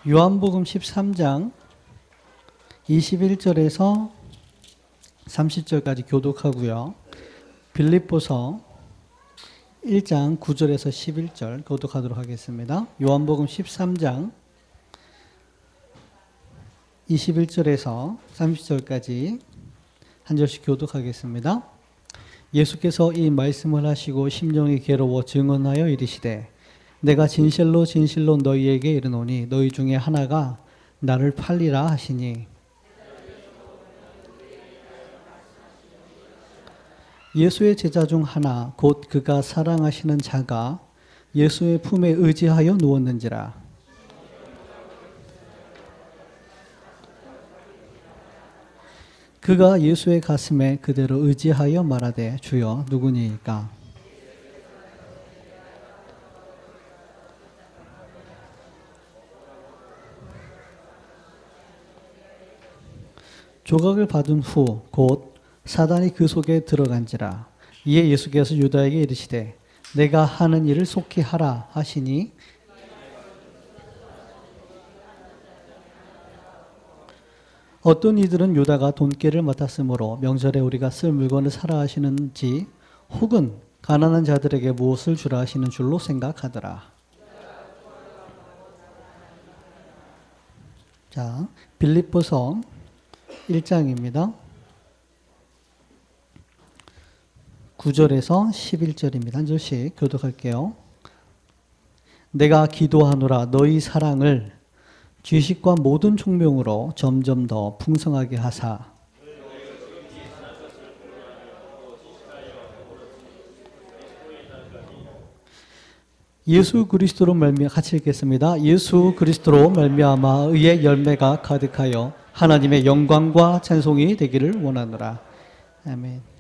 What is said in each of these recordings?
요한복음 13장 21절에서 30절까지 교독하고요. 빌립보서 1장 9절에서 11절 교독하도록 하겠습니다. 요한복음 13장 21절에서 30절까지 한 절씩 교독하겠습니다. 예수께서 이 말씀을 하시고 심령이 괴로워 증언하여 이르시되 내가 진실로 진실로 너희에게 이르노니 너희 중에 하나가 나를 팔리라 하시니 예수의 제자 중 하나 곧 그가 사랑하시는 자가 예수의 품에 의지하여 누웠는지라. 그가 예수의 가슴에 그대로 의지하여 말하되 주여 누구니이까. 조각을 받은 후 곧 사단이 그 속에 들어간지라. 이에 예수께서 유다에게 이르시되 내가 하는 일을 속히 하라 하시니 어떤 이들은 유다가 돈깨를 맡았으므로 명절에 우리가 쓸 물건을 사라 하시는지 혹은 가난한 자들에게 무엇을 주라 하시는 줄로 생각하더라. 자, 빌립보서 1장입니다. 9절에서 11절입니다. 한 절씩 교독할게요. 내가 기도하노라 너희 사랑을 지식과 모든 총명으로 점점 더 풍성하게 하사 예수 그리스도로 말미암아 같이 읽겠습니다. 예수 그리스도로 말미암아 의의 열매가 가득하여 하나님의 영광과 찬송이 되기를 원하노라. 아멘.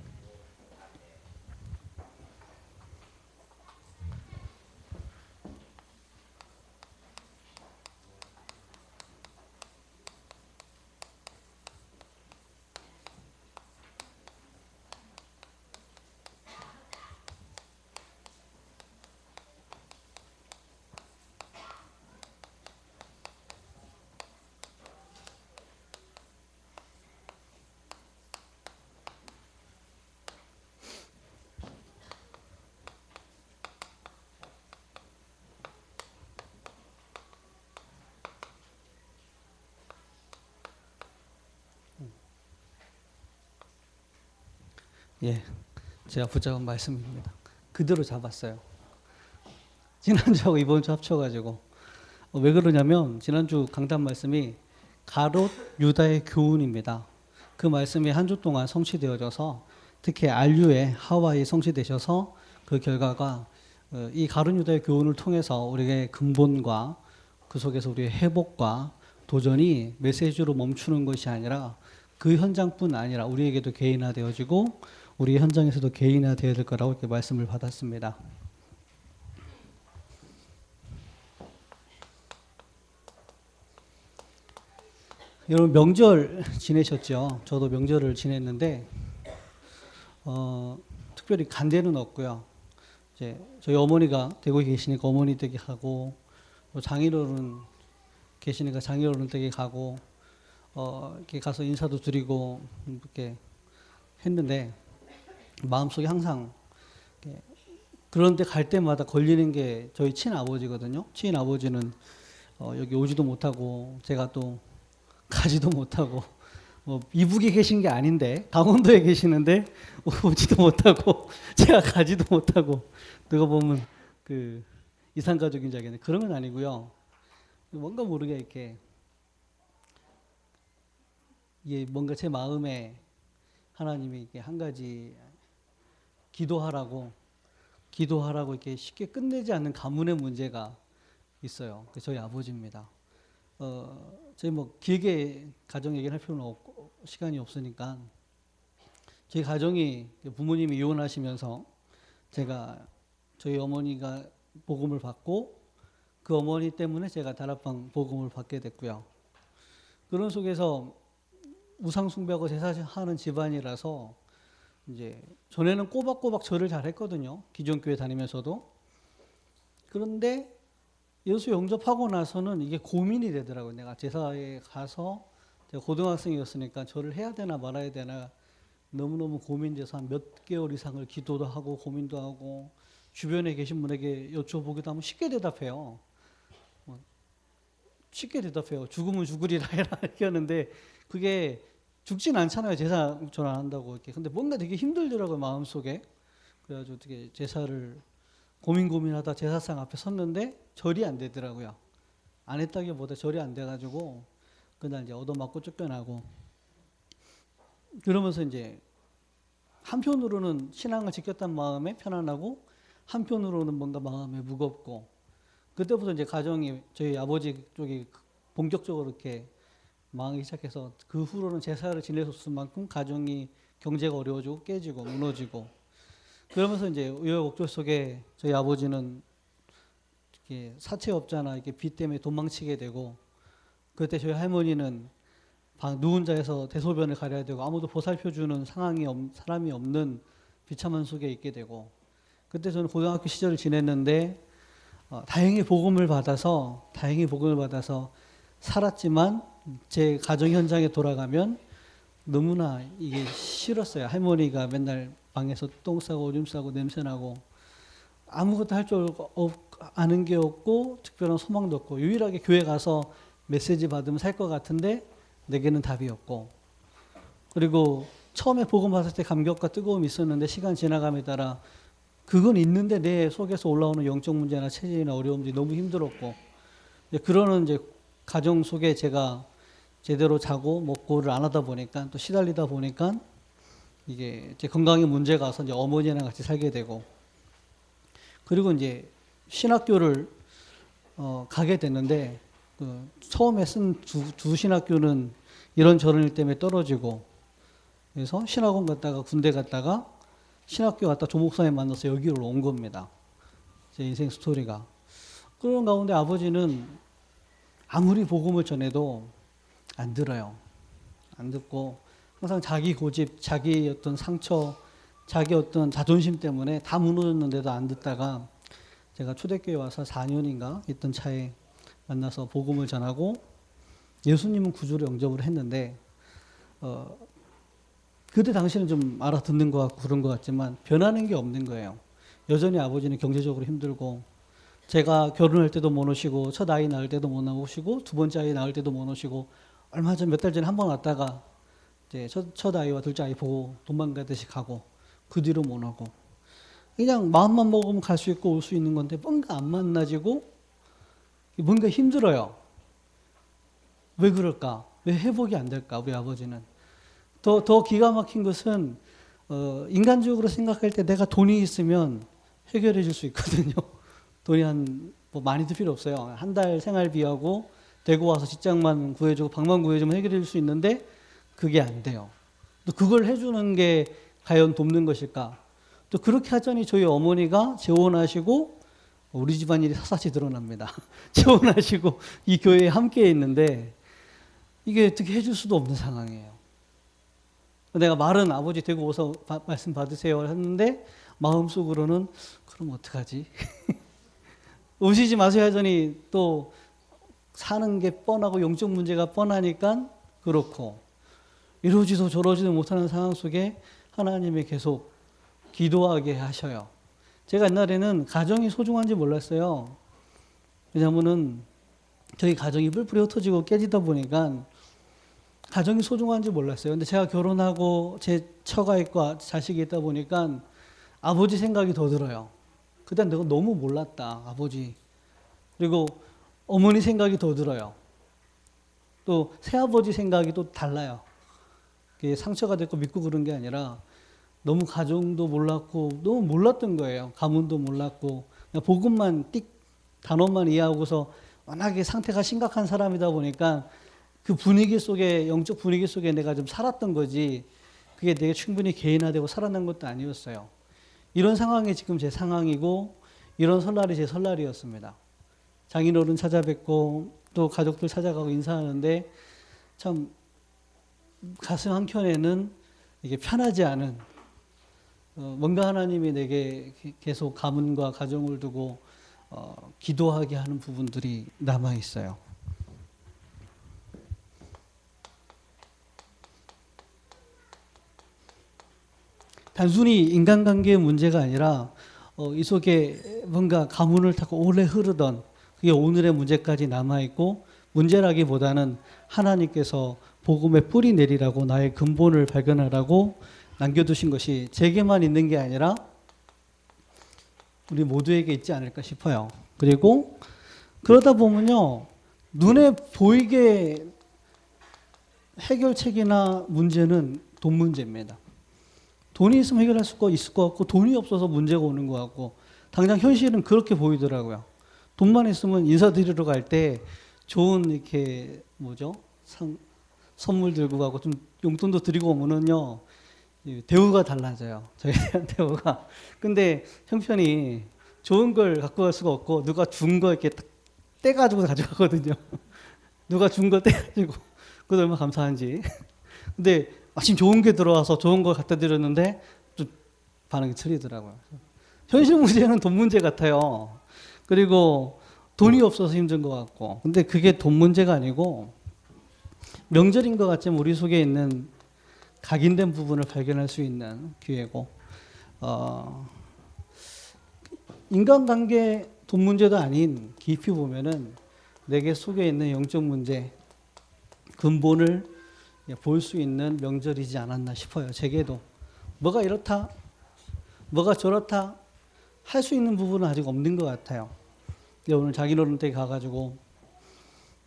예, 제가 붙잡은 말씀입니다. 그대로 잡았어요. 지난주하고 이번 주 합쳐가지고 왜 그러냐면 지난주 강단 말씀이 가롯 유다의 교훈입니다. 그 말씀이 한 주 동안 성취되어져서 특히 알류의 하와이 성취되셔서 그 결과가 이 가롯 유다의 교훈을 통해서 우리의 근본과 그 속에서 우리의 회복과 도전이 메시지로 멈추는 것이 아니라 그 현장뿐 아니라 우리에게도 개인화되어지고 우리 현장에서도 개인화되어야 될 거라고 이렇게 말씀을 받았습니다. 여러분 명절 지내셨죠? 저도 명절을 지냈는데 특별히 간 데는 없고요. 이제 저희 어머니가 대구에 계시니까 어머니 댁에 가고 장인어른 계시니까 장인어른 댁에 가고 이렇게 가서 인사도 드리고 이렇게 했는데 마음속에 항상 그런데 갈 때마다 걸리는 게 저희 친아버지거든요. 친아버지는 여기 오지도 못하고 제가 또 가지도 못하고 이북에 계신 게 아닌데 강원도에 계시는데 오지도 못하고 제가 가지도 못하고 누가 보면 그 이산가족인 줄 알겠네. 그런 건 아니고요. 뭔가 모르게 이렇게 뭔가 제 마음에 하나님이 이렇게 한 가지 기도하라고 이렇게 쉽게 끝내지 않는 가문의 문제가 있어요. 저희 아버지입니다. 저희 뭐 길게 가정 얘기를 할 필요는 없고 시간이 없으니까 저희 가정이 부모님이 이혼하시면서 저희 어머니가 복음을 받고 그 어머니 때문에 제가 다락방 복음을 받게 됐고요. 그런 속에서 우상 숭배하고 제사하는 집안이라서 이제 전에는 꼬박꼬박 절을 잘 했거든요. 기존 교회 다니면서도. 그런데 예수 영접하고 나서는 이게 고민이 되더라고요. 내가 제사에 가서 제가 고등학생이었으니까 절을 해야 되나 말아야 되나 너무너무 고민돼서 한 몇 개월 이상을 기도도 하고 고민도 하고 주변에 계신 분에게 여쭤보기도 하면 쉽게 대답해요. 쉽게 대답해요. 죽으면 죽으리라 해라 이렇게 하는데 그게 죽진 않잖아요. 제사 절 안 한다고 이렇게. 근데 뭔가 되게 힘들더라고요. 마음속에. 그래가지고 어떻게 제사를 고민하다 제사상 앞에 섰는데 절이 안 되더라고요. 안 했다기보다 절이 안 돼가지고 그날 이제 얻어맞고 쫓겨나고 그러면서 이제 한편으로는 신앙을 지켰다는 마음에 편안하고 한편으로는 뭔가 마음에 무겁고 그때부터 이제 가정이 저희 아버지 쪽이 본격적으로 이렇게 망하기 시작해서 그 후로는 제사를 지내줬을 만큼 가정이 경제가 어려워지고 깨지고 무너지고 그러면서 이제 우여곡절 속에 저희 아버지는 이렇게 사채업자나 이렇게 빚 때문에 도망치게 되고 그때 저희 할머니는 누운 자에서 대소변을 가려야 되고 아무도 보살펴주는 사람이 없는 비참한 속에 있게 되고 그때 저는 고등학교 시절을 지냈는데 다행히 복음을 받아서 살았지만 제 가정 현장에 돌아가면 너무나 이게 싫었어요. 할머니가 맨날 방에서 똥 싸고 오줌 싸고 냄새 나고 아무것도 할 줄 아는 게 없고 특별한 소망도 없고 유일하게 교회 가서 메시지 받으면 살 것 같은데 내게는 답이 없고 그리고 처음에 복음 받을 때 감격과 뜨거움이 있었는데 시간 지나감에 따라 그건 있는데 내 속에서 올라오는 영적 문제나 체질이나 어려움들이 너무 힘들었고 그러는 이제 가정 속에 제가 제대로 자고 먹고를 안 하다 보니까 또 시달리다 보니까 이게 제 건강에 문제가 와서 이제 어머니랑 같이 살게 되고 그리고 이제 신학교를 가게 됐는데 처음에 쓴 두 신학교는 이런저런 일 때문에 떨어지고 그래서 신학원 갔다가 군대 갔다가 신학교 갔다 조목사님 만나서 여기로 온 겁니다. 제 인생 스토리가. 그런 가운데 아버지는 아무리 복음을 전해도 안 들어요. 안 듣고 항상 자기 고집, 자기 어떤 상처, 자기 어떤 자존심 때문에 다 무너졌는데도 안 듣다가 제가 초대교회 와서 4년인가 있던 차에 만나서 복음을 전하고 예수님은 구주로 영접을 했는데 그때 당시는 좀 알아듣는 것 같고 그런 것 같지만 변하는 게 없는 거예요. 여전히 아버지는 경제적으로 힘들고 제가 결혼할 때도 못 오시고 첫 아이 낳을 때도 못 나오시고 두 번째 아이 낳을 때도 못 오시고 얼마 전 몇 달 전에 한 번 왔다가 이제 첫 아이와 둘째 아이 보고 도망가듯이 가고 그 뒤로 못 오고 그냥 마음만 먹으면 갈 수 있고 올 수 있는 건데 뭔가 안 만나지고 뭔가 힘들어요. 왜 그럴까? 왜 회복이 안 될까? 우리 아버지는. 더 기가 막힌 것은 인간적으로 생각할 때 내가 돈이 있으면 해결해 줄 수 있거든요. 돈이 뭐 많이도 필요 없어요. 한 달 생활비하고 대구 와서 직장만 구해주고 방만 구해주면 해결해 줄 수 있는데 그게 안 돼요. 또 그걸 해주는 게 과연 돕는 것일까? 또 그렇게 하자니 저희 어머니가 재혼하시고 우리 집안일이 사사시 드러납니다. 재혼하시고 이 교회에 함께 있는데 이게 어떻게 해줄 수도 없는 상황이에요. 내가 말은 아버지 되고 오서 말씀 받으세요 했는데 마음속으로는 그럼 어떡하지? 오시지 마세요 하더니 또 사는 게 뻔하고 영적 문제가 뻔하니까 그렇고 이러지도 저러지도 못하는 상황 속에 하나님이 계속 기도하게 하셔요. 제가 옛날에는 가정이 소중한지 몰랐어요. 왜냐하면은 저희 가정이 뿔뿔이 흩어지고 깨지다 보니까 가정이 소중한지 몰랐어요. 근데 제가 결혼하고 제 처가 있고 자식이 있다 보니까 아버지 생각이 더 들어요. 그때 내가 너무 몰랐다, 아버지. 그리고 어머니 생각이 더 들어요. 또 새아버지 생각이 또 달라요. 그게 상처가 됐고 믿고 그런 게 아니라 너무 가정도 몰랐고 너무 몰랐던 거예요. 가문도 몰랐고 그냥 복음만 단어만 이해하고서 워낙에 상태가 심각한 사람이다 보니까 그 분위기 속에 영적 분위기 속에 내가 좀 살았던 거지 그게 내가 충분히 개인화되고 살아난 것도 아니었어요. 이런 상황이 지금 제 상황이고 이런 설날이 제 설날이었습니다. 장인어른 찾아뵙고 또 가족들 찾아가고 인사하는데 참 가슴 한켠에는 이게 편하지 않은 뭔가 하나님이 내게 계속 가문과 가정을 두고 기도하게 하는 부분들이 남아 있어요. 단순히 인간관계의 문제가 아니라 이 속에 뭔가 가문을 타고 오래 흐르던 그게 오늘의 문제까지 남아있고, 문제라기보다는 하나님께서 복음의 뿌리 내리라고, 나의 근본을 발견하라고 남겨두신 것이 제게만 있는 게 아니라 우리 모두에게 있지 않을까 싶어요. 그리고 그러다 보면요, 눈에 보이게 해결책이나 문제는 돈 문제입니다. 돈이 있으면 해결할 수가 있을 것 같고, 돈이 없어서 문제가 오는 것 같고, 당장 현실은 그렇게 보이더라고요. 돈만 있으면 인사드리러 갈 때 좋은 이렇게 선물 들고 가고 좀 용돈도 드리고 오면은요, 대우가 달라져요. 저희에 대한 대우가. 근데 형편이 좋은 걸 갖고 갈 수가 없고, 누가 준 거 이렇게 딱 떼가지고 가져가거든요. 누가 준 거 떼가지고. 그것도 얼마나 감사한지. 근데 마침 좋은 게 들어와서 좋은 걸 갖다 드렸는데 좀 반응이 틀리더라고요. 현실 문제는 돈 문제 같아요. 그리고 돈이 없어서 힘든 것 같고. 근데 그게 돈 문제가 아니고 명절인 것 같지만 우리 속에 있는 각인된 부분을 발견할 수 있는 기회고, 인간관계 돈 문제도 아닌 깊이 보면은 내게 속에 있는 영적 문제, 근본을 볼 수 있는 명절이지 않았나 싶어요. 제게도 뭐가 이렇다, 뭐가 저렇다 할 수 있는 부분은 아직 없는 것 같아요. 오늘 자기노릇 때 가가지고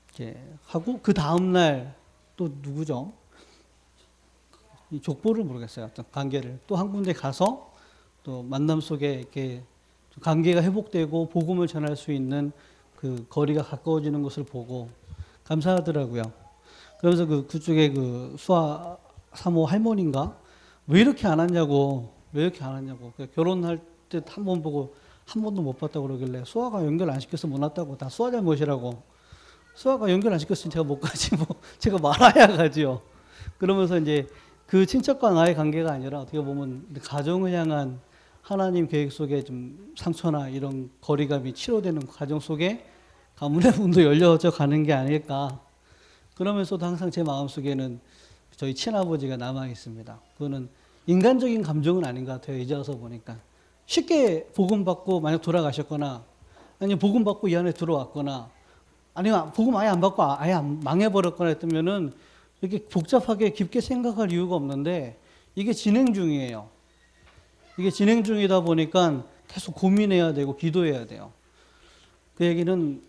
이렇게 하고, 그 다음날 또 누구죠? 이 족보를 모르겠어요. 어떤 관계를 또 한 군데 가서 또 만남 속에 이렇게 관계가 회복되고 복음을 전할 수 있는 그 거리가 가까워지는 것을 보고 감사하더라고요. 그러면서 그쪽에 그 수아 사모 할머니인가 왜 이렇게 안 왔냐고, 결혼할 때 한 번 보고 한 번도 못 봤다고 그러길래, 수아가 연결 안 시켜서 못 왔다고, 다 수아 잘못이라고. 수아가 연결 안 시켰으면 제가 못 가지, 제가 말아야 가지요. 그러면서 이제 그 친척과 나의 관계가 아니라 어떻게 보면 가정을 향한 하나님 계획 속에 좀 상처나 이런 거리감이 치료되는 가정 속에 가문의 문도 열려져 가는 게 아닐까. 그러면서도 항상 제 마음속에는 저희 친아버지가 남아 있습니다. 그거는 인간적인 감정은 아닌 것 같아요. 이제 와서 보니까. 쉽게 복음 받고 만약 돌아가셨거나, 아니면 복음 받고 이 안에 들어왔거나, 아니면 복음 아예 안 받고 아예 망해버렸거나 했다면은 이렇게 복잡하게 깊게 생각할 이유가 없는데, 이게 진행 중이에요. 이게 진행 중이다 보니까 계속 고민해야 되고 기도해야 돼요. 그 얘기는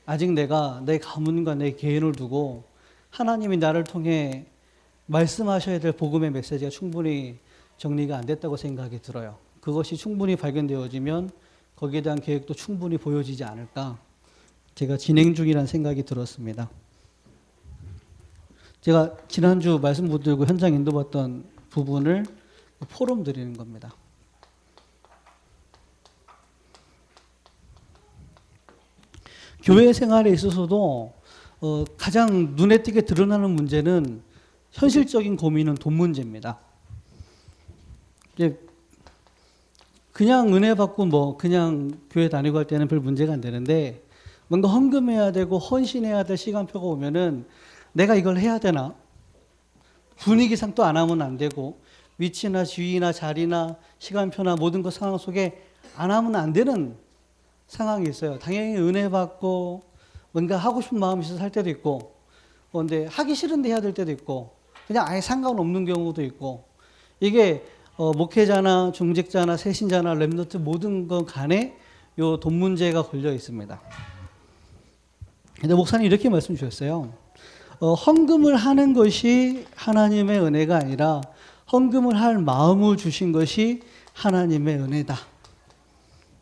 아직 내가 내 가문과 내 개인을 두고 하나님이 나를 통해 말씀하셔야 될 복음의 메시지가 충분히 정리가 안 됐다고 생각이 들어요. 그것이 충분히 발견되어지면 거기에 대한 계획도 충분히 보여지지 않을까. 제가 진행 중이라는 생각이 들었습니다. 제가 지난주 말씀 붙들고 현장 인도받던 부분을 포럼 드리는 겁니다. 교회 생활에 있어서도 가장 눈에 띄게 드러나는 문제는, 현실적인 고민은 돈 문제입니다. 그냥 은혜 받고 그냥 교회 다니고 할 때는 별 문제가 안 되는데, 뭔가 헌금해야 되고 헌신해야 될 시간표가 오면은 내가 이걸 해야 되나? 분위기상 또 안 하면 안 되고, 위치나 지위나 자리나 시간표나 모든 것 상황 속에 안 하면 안 되는 상황이 있어요. 당연히 은혜 받고 뭔가 하고 싶은 마음이 있어서 할 때도 있고, 근데 하기 싫은데 해야 될 때도 있고, 그냥 아예 상관없는 경우도 있고, 이게 목회자나 중직자나 새신자나 렘넌트 모든 것 간에 요 돈 문제가 걸려 있습니다. 근데 목사님 이렇게 말씀 주셨어요. 헌금을 하는 것이 하나님의 은혜가 아니라 헌금을 할 마음을 주신 것이 하나님의 은혜다.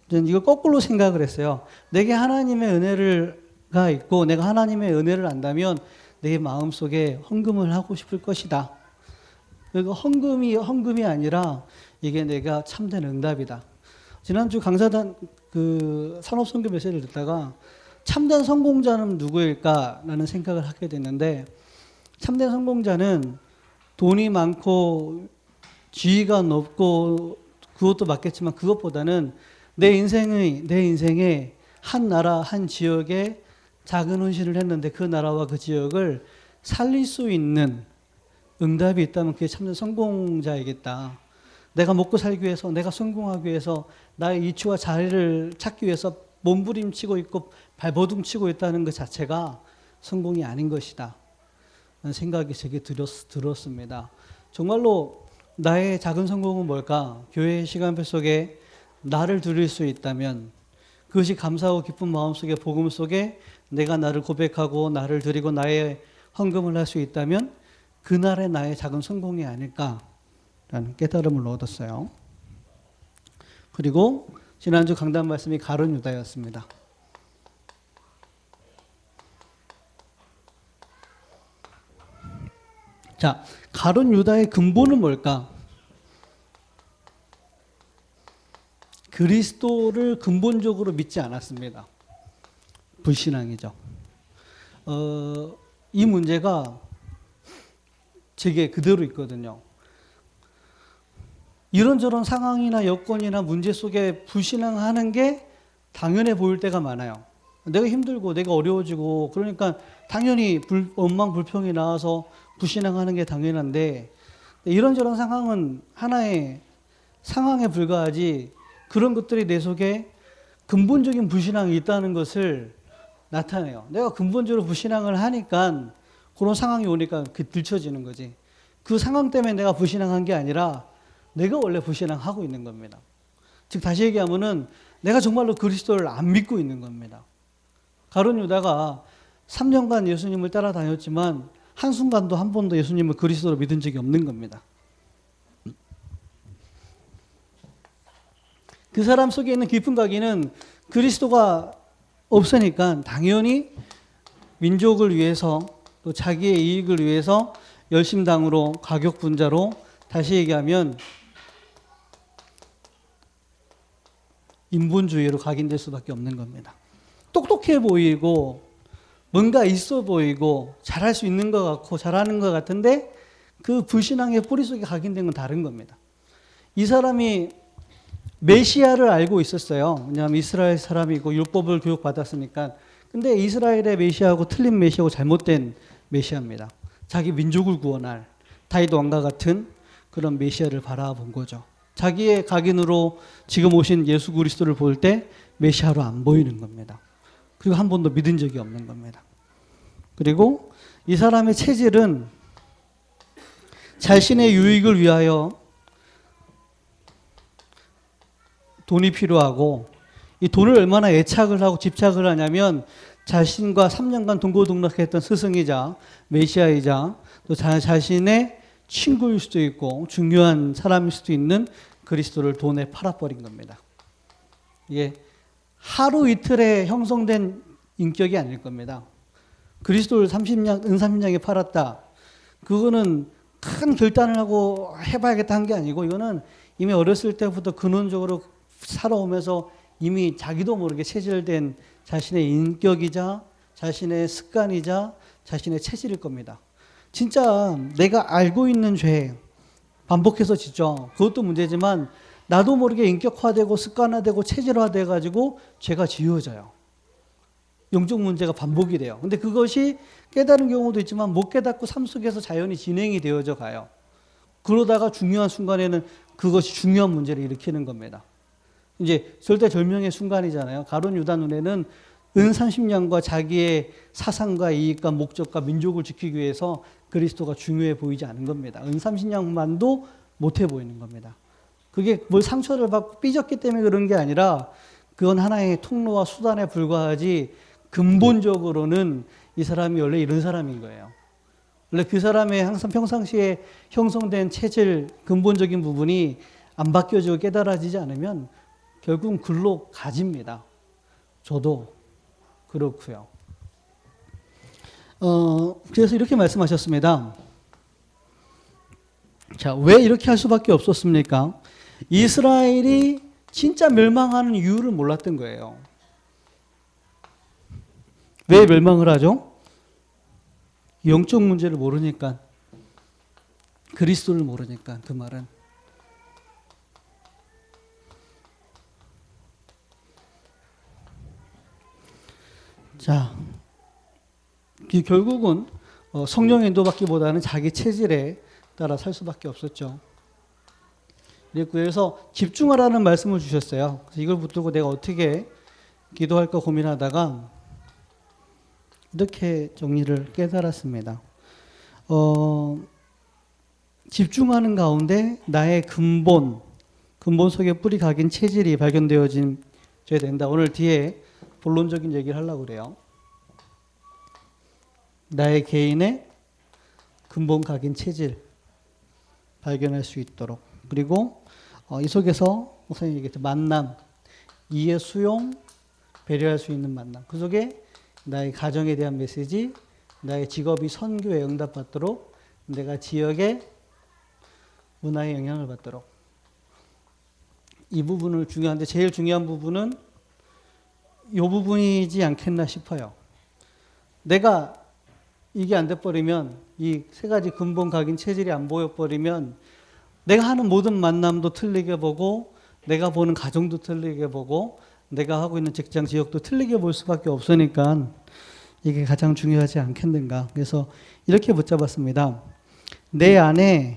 저는 이거 거꾸로 생각을 했어요. 내게 하나님의 은혜가 있고 내가 하나님의 은혜를 안다면 내 마음속에 헌금을 하고 싶을 것이다. 그러니까 헌금이 아니라 이게 내가 참된 응답이다. 지난주 강사단 산업선교 메시지를 듣다가 참된 성공자는 누구일까라는 생각을 하게 됐는데, 참된 성공자는 돈이 많고 지위가 높고 그것도 맞겠지만 그것보다는 내 인생에 한 나라, 한 지역에 작은 헌신을 했는데 그 나라와 그 지역을 살릴 수 있는 응답이 있다면 그게 참된 성공자이겠다. 내가 먹고 살기 위해서, 내가 성공하기 위해서, 나의 이치와 자리를 찾기 위해서 몸부림치고 있고 발버둥치고 있다는 것 자체가 성공이 아닌 것이다. 라는 생각이 제게 들었습니다. 정말로 나의 작은 성공은 뭘까? 교회의 시간표 속에 나를 드릴 수 있다면 그것이 감사하고 기쁜 마음 속에 복음 속에 내가 나를 고백하고 나를 드리고 나의 헌금을 할 수 있다면 그날의 나의 작은 성공이 아닐까라는 깨달음을 얻었어요. 그리고 지난주 강단 말씀이 가룟 유다였습니다. 자, 가룟 유다의 근본은 뭘까? 그리스도를 근본적으로 믿지 않았습니다. 불신앙이죠. 이 문제가 제게 그대로 있거든요. 이런저런 상황이나 여건이나 문제 속에 불신앙하는 게 당연해 보일 때가 많아요. 내가 힘들고 내가 어려워지고 그러니까 당연히 원망 불평이 나와서 불신앙하는 게 당연한데 이런저런 상황은 하나의 상황에 불과하지 그런 것들이 내 속에 근본적인 불신앙이 있다는 것을 나타내요. 내가 근본적으로 불신앙을 하니까 그런 상황이 오니까 들춰지는 거지. 그 상황 때문에 내가 불신앙한 게 아니라 내가 원래 불신앙하고 있는 겁니다. 즉 다시 얘기하면은 내가 정말로 그리스도를 안 믿고 있는 겁니다. 가룟 유다가 3년간 예수님을 따라다녔지만 한순간도 한 번도 예수님을 그리스도로 믿은 적이 없는 겁니다. 그 사람 속에 있는 깊은 각인은 그리스도가 없으니까 당연히 민족을 위해서 또 자기의 이익을 위해서 열심당으로 가격분자로 다시 얘기하면 인본주의로 각인될 수밖에 없는 겁니다. 똑똑해 보이고 뭔가 있어 보이고 잘할 수 있는 것 같고 잘하는 것 같은데 그 불신앙의 뿌리 속에 각인된 건 다른 겁니다. 이 사람이 메시아를 알고 있었어요. 왜냐하면 이스라엘 사람이고 율법을 교육받았으니까. 근데 이스라엘의 메시아하고 틀린 메시아하고 잘못된 메시아입니다. 자기 민족을 구원할 다윗 왕과 같은 그런 메시아를 바라본 거죠. 자기의 각인으로 지금 오신 예수 그리스도를 볼 때 메시아로 안 보이는 겁니다. 그리고 한 번도 믿은 적이 없는 겁니다. 그리고 이 사람의 체질은 자신의 유익을 위하여 돈이 필요하고 이 돈을 얼마나 애착을 하고 집착을 하냐면 자신과 3년간 동고동락했던 스승이자 메시아이자 또 자신의 친구일 수도 있고 중요한 사람일 수도 있는 그리스도를 돈에 팔아버린 겁니다. 이게 하루 이틀에 형성된 인격이 아닐 겁니다. 그리스도를 30냥에 팔았다. 그거는 큰 결단을 하고 해봐야겠다 한 게 아니고 이거는 이미 어렸을 때부터 근원적으로 살아오면서 이미 자기도 모르게 체질된 자신의 인격이자 자신의 습관이자 자신의 체질일 겁니다. 진짜 내가 알고 있는 죄 반복해서 짓죠. 그것도 문제지만 나도 모르게 인격화되고 습관화되고 체질화돼 가지고 죄가 지어져요. 영적 문제가 반복이 돼요. 근데 그것이 깨달은 경우도 있지만 못 깨닫고 삶 속에서 자연히 진행이 되어져 가요. 그러다가 중요한 순간에는 그것이 중요한 문제를 일으키는 겁니다. 이제 절대절명의 순간이잖아요. 가룟 유다 눈에는 은 30년과 자기의 사상과 이익과 목적과 민족을 지키기 위해서 그리스도가 중요해 보이지 않은 겁니다. 은 30년만도 못해 보이는 겁니다. 그게 뭘 상처를 받고 삐졌기 때문에 그런 게 아니라 그건 하나의 통로와 수단에 불과하지 근본적으로는 이 사람이 원래 이런 사람인 거예요. 원래 그 사람의 항상 평상시에 형성된 체질 근본적인 부분이 안 바뀌어지고 깨달아지지 않으면 결국은 글로 가집니다. 저도 그렇고요. 그래서 이렇게 말씀하셨습니다. 자, 왜 이렇게 할 수밖에 없었습니까? 이스라엘이 진짜 멸망하는 이유를 몰랐던 거예요. 왜 멸망을 하죠? 영적 문제를 모르니까, 그리스도를 모르니까. 그 말은 자, 결국은 성령 인도받기보다는 자기 체질에 따라 살 수밖에 없었죠. 그래서 집중하라는 말씀을 주셨어요. 그래서 이걸 붙들고 내가 어떻게 기도할까 고민하다가 이렇게 정리를 깨달았습니다. 집중하는 가운데 나의 근본 속에 뿌리 각인 체질이 발견되어져야 된다. 오늘 뒤에 본론적인 얘기를 하려고 그래요. 나의 개인의 근본 각인 체질 발견할 수 있도록. 그리고 이 속에서 목사님 얘기했죠. 만남, 이해 수용, 배려할 수 있는 만남. 그 속에 나의 가정에 대한 메시지, 나의 직업이 선교에 응답받도록, 내가 지역의 문화에 영향을 받도록. 이 부분을 중요한데 제일 중요한 부분은 이 부분이지 않겠나 싶어요. 내가 이게 안 돼버리면, 이 세 가지 근본 각인 체질이 안 보여버리면 내가 하는 모든 만남도 틀리게 보고, 내가 보는 가정도 틀리게 보고, 내가 하고 있는 직장 지역도 틀리게 볼 수밖에 없으니까 이게 가장 중요하지 않겠는가. 그래서 이렇게 붙잡았습니다. 내 안에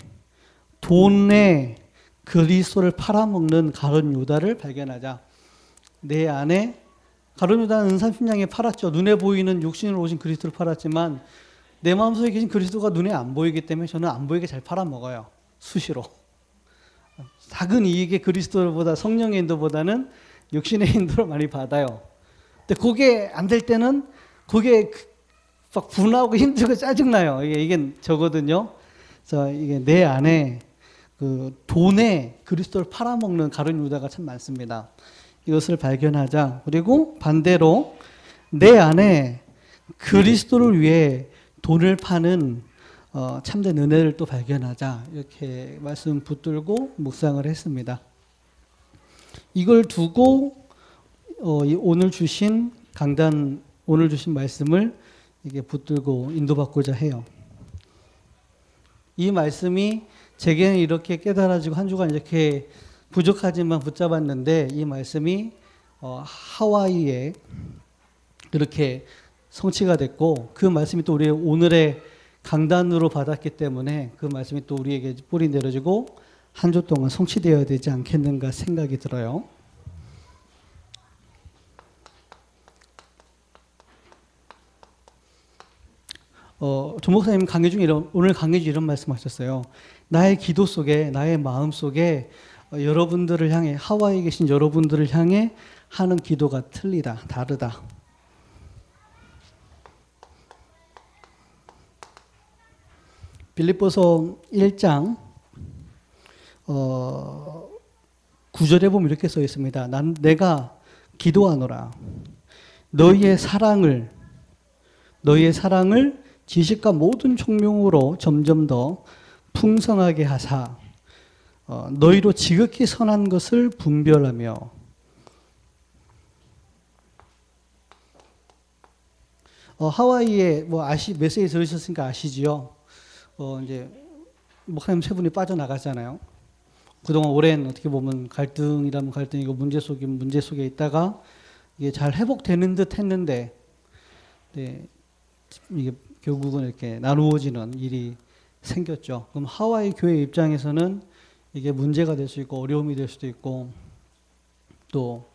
돈에 그리스도를 팔아먹는 가룟 유다를 발견하자. 내 안에 가룟 유다는 은30냥에 팔았죠. 눈에 보이는 육신으로 오신 그리스도를 팔았지만 내 마음속에 계신 그리스도가 눈에 안 보이기 때문에 저는 안 보이게 잘 팔아먹어요. 수시로. 작은 이익의 그리스도보다 성령의 인도보다는 육신의 인도를 많이 받아요. 근데 그게 안 될 때는 그게 막 분하고 힘들고 짜증나요. 이게 저거든요. 그래서 이게 내 안에 그 돈에 그리스도를 팔아먹는 가룟 유다가 참 많습니다. 이것을 발견하자. 그리고 반대로 내 안에 그리스도를 위해 돈을 파는 참된 은혜를 또 발견하자. 이렇게 말씀 붙들고 묵상을 했습니다. 이걸 두고 오늘 주신 강단, 오늘 주신 말씀을 이게 붙들고 인도받고자 해요. 이 말씀이 제게는 이렇게 깨달아지고 한 주간 이렇게 부족하지만 붙잡았는데, 이 말씀이 하와이에 그렇게 성취가 됐고, 그 말씀이 또 우리의 오늘의 강단으로 받았기 때문에 그 말씀이 또 우리에게 뿌리 내려지고 한 주 동안 성취되어야 되지 않겠는가 생각이 들어요. 조 목사님 강의 중에 오늘 강의 중에 이런 말씀하셨어요. 나의 기도 속에, 나의 마음 속에 여러분들을 향해, 하와이에 계신 여러분들을 향해 하는 기도가 틀리다, 다르다. 빌립보서 1장 9절에 보면 이렇게 써 있습니다. 내가 기도하노라. 너희의 사랑을 지식과 모든 총명으로 점점 더 풍성하게 하사 너희로 지극히 선한 것을 분별하며. 하와이에 메시지 들으셨으니까 아시지요? 이제 목사님 세 분이 빠져나갔잖아요. 그동안 오랜 어떻게 보면 갈등이라면 갈등이고 문제 속이면 문제 속에 있다가 이게 잘 회복되는 듯 했는데, 네, 이게 결국은 이렇게 나누어지는 일이 생겼죠. 그럼 하와이 교회 입장에서는 이게 문제가 될 수 있고 어려움이 될 수도 있고 또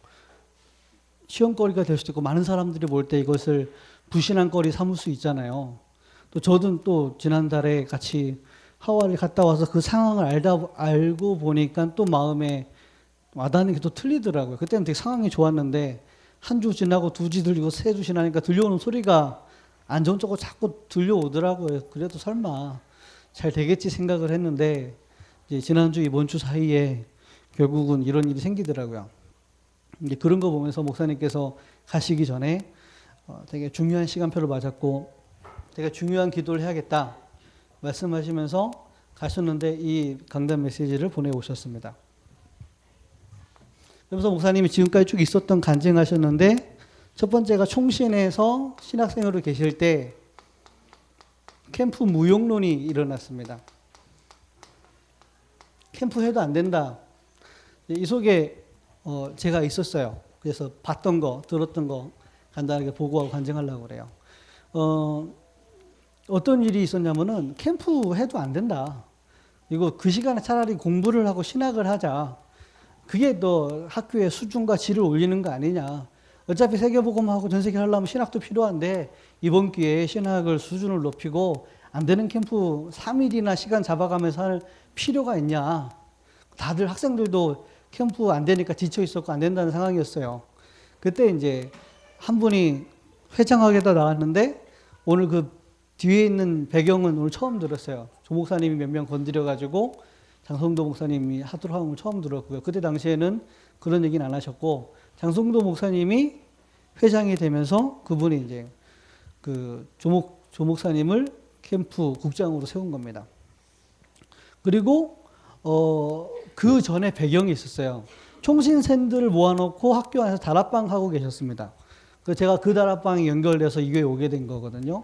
시험거리가 될 수도 있고, 많은 사람들이 볼 때 이것을 불신앙거리 삼을 수 있잖아요. 또 저는 또 지난달에 같이 하와이를 갔다 와서 그 상황을 알고 보니까 또 마음에 와닿는 게 또 틀리더라고요. 그때는 되게 상황이 좋았는데 한 주 지나고 두 주 들리고 세 주 지나니까 들려오는 소리가 안 좋은 쪽으로 자꾸 들려오더라고요. 그래도 설마 잘 되겠지 생각을 했는데 이제 지난주 이번 주 사이에 결국은 이런 일이 생기더라고요. 이제 그런 거 보면서 목사님께서 가시기 전에 되게 중요한 시간표를 맞았고 되게 중요한 기도를 해야겠다 말씀하시면서 가셨는데 이 강단 메시지를 보내오셨습니다. 그래서 목사님이 지금까지 쭉 있었던 간증하셨는데, 첫 번째가 총신에서 신학생으로 계실 때 캠프 무용론이 일어났습니다. 캠프 해도 안 된다. 이 속에 제가 있었어요. 그래서 봤던 거, 들었던 거 간단하게 보고하고 간증하려고 그래요. 어떤 일이 있었냐면은 캠프 해도 안 된다. 이거 그 시간에 차라리 공부를 하고 신학을 하자. 그게 더 학교의 수준과 질을 올리는 거 아니냐. 어차피 세계복음하고 전세계 하려면 신학도 필요한데 이번 기회에 신학을 수준을 높이고 안 되는 캠프 3일이나 시간 잡아가면서 할 필요가 있냐. 다들 학생들도 캠프 안 되니까 지쳐 있었고 안 된다는 상황이었어요. 그때 이제 한 분이 회장하게다 나왔는데 오늘 그 뒤에 있는 배경은 오늘 처음 들었어요. 조 목사님이 몇 명 건드려가지고 장성도 목사님이 하도록 하는 걸 처음 들었고요. 그때 당시에는 그런 얘기는 안 하셨고 장성도 목사님이 회장이 되면서 그분이 이제 그 조 목사님을 캠프 국장으로 세운 겁니다. 그리고 그 전에 배경이 있었어요. 총신생들을 모아놓고 학교 안에서 다락방 하고 계셨습니다. 제가 그 다락방에 연결돼서 이 교회에 오게 된 거거든요.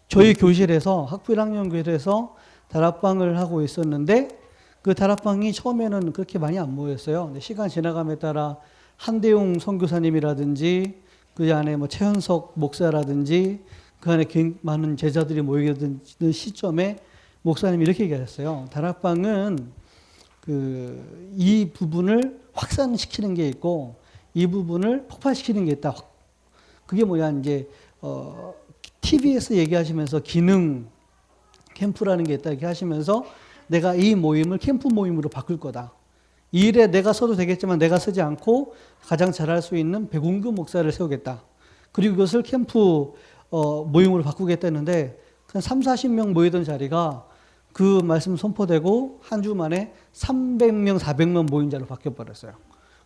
저희 교실에서 학부 1학년 교실에서 다락방을 하고 있었는데 그 다락방이 처음에는 그렇게 많이 안 모였어요. 근데 시간 지나감에 따라 한대용 선교사님이라든지 그 안에 뭐 최현석 목사라든지 그 안에 많은 제자들이 모이던 시점에 목사님이 이렇게 얘기하셨어요. 다락방은 이 부분을 확산시키는 게 있고 이 부분을 폭발시키는 게 있다. 그게 뭐냐 이제 TV에서 얘기하시면서 기능 캠프라는 게 있다 이렇게 하시면서 내가 이 모임을 캠프 모임으로 바꿀 거다. 이 일에 내가 서도 되겠지만 내가 서지 않고 가장 잘할 수 있는 백운규 목사를 세우겠다. 그리고 이것을 캠프 모임으로 바꾸겠다는데 한 3, 40명 모이던 자리가 그 말씀 선포되고 한 주 만에 300명, 400명 모인 자로 바뀌어버렸어요.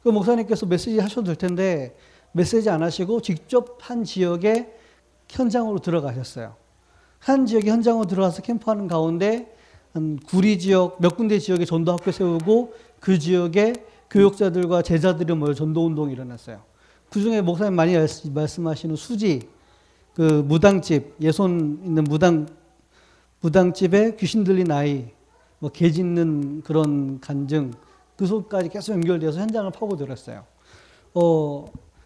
그 목사님께서 메시지 하셔도 될 텐데 메시지 안 하시고 직접 한 지역에 현장으로 들어가셨어요. 한 지역에 현장으로 들어가서 캠프하는 가운데 한 구리 지역, 몇 군데 지역에 전도학교 세우고 그 지역에 교육자들과 제자들이 모여 전도운동이 일어났어요. 그 중에 목사님 많이 말씀하시는 수지, 그 무당집, 예손 있는 무당집에 귀신 들린 아이, 뭐 개 짖는 그런 간증, 그 속까지 계속 연결돼서 현장을 파고들었어요.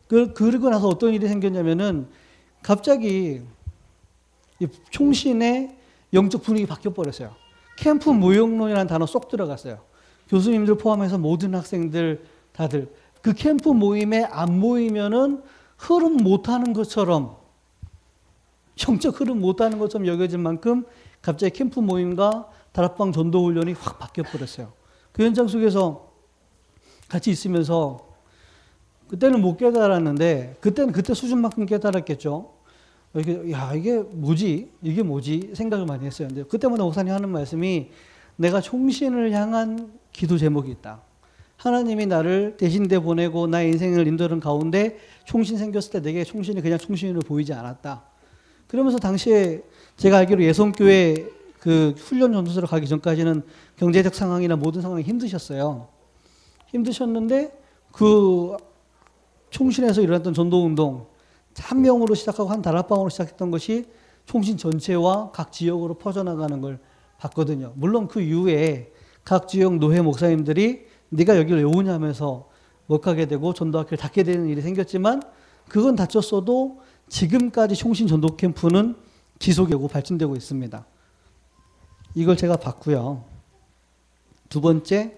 그러고 나서 어떤 일이 생겼냐면은 갑자기 이 총신의 영적 분위기 바뀌어버렸어요. 캠프 무용론이라는 단어 쏙 들어갔어요. 교수님들 포함해서 모든 학생들 다들 그 캠프 모임에 안 모이면은 흐름 못하는 것처럼 영적 흐름 못하는 것처럼 여겨질 만큼 갑자기 캠프 모임과 다락방 전도훈련이 확 바뀌어버렸어요. 그 현장 속에서 같이 있으면서 그때는 못 깨달았는데 그때는 그때 수준만큼 깨달았겠죠. 이게 뭐지 생각을 많이 했어요. 근데 그때마다 목사님 하는 말씀이 내가 총신을 향한 기도 제목이 있다. 하나님이 나를 대신대 보내고 나의 인생을 인도하는 가운데 총신 생겼을 때 내게 총신이 그냥 총신으로 보이지 않았다. 그러면서 당시에 제가 알기로 예성교회 그 훈련 전도서로 가기 전까지는 경제적 상황이나 모든 상황이 힘드셨어요. 힘드셨는데 그 총신에서 일어났던 전도운동 한 명으로 시작하고 한 다락방으로 시작했던 것이 총신 전체와 각 지역으로 퍼져나가는 걸 봤거든요. 물론 그 이후에 각 지역 노회 목사님들이 네가 여기를 왜 오냐 하면서 못 가게 되고 전도학교를 닫게 되는 일이 생겼지만 그건 닫혔어도 지금까지 총신 전도 캠프는 지속되고 발전되고 있습니다. 이걸 제가 봤고요. 두 번째,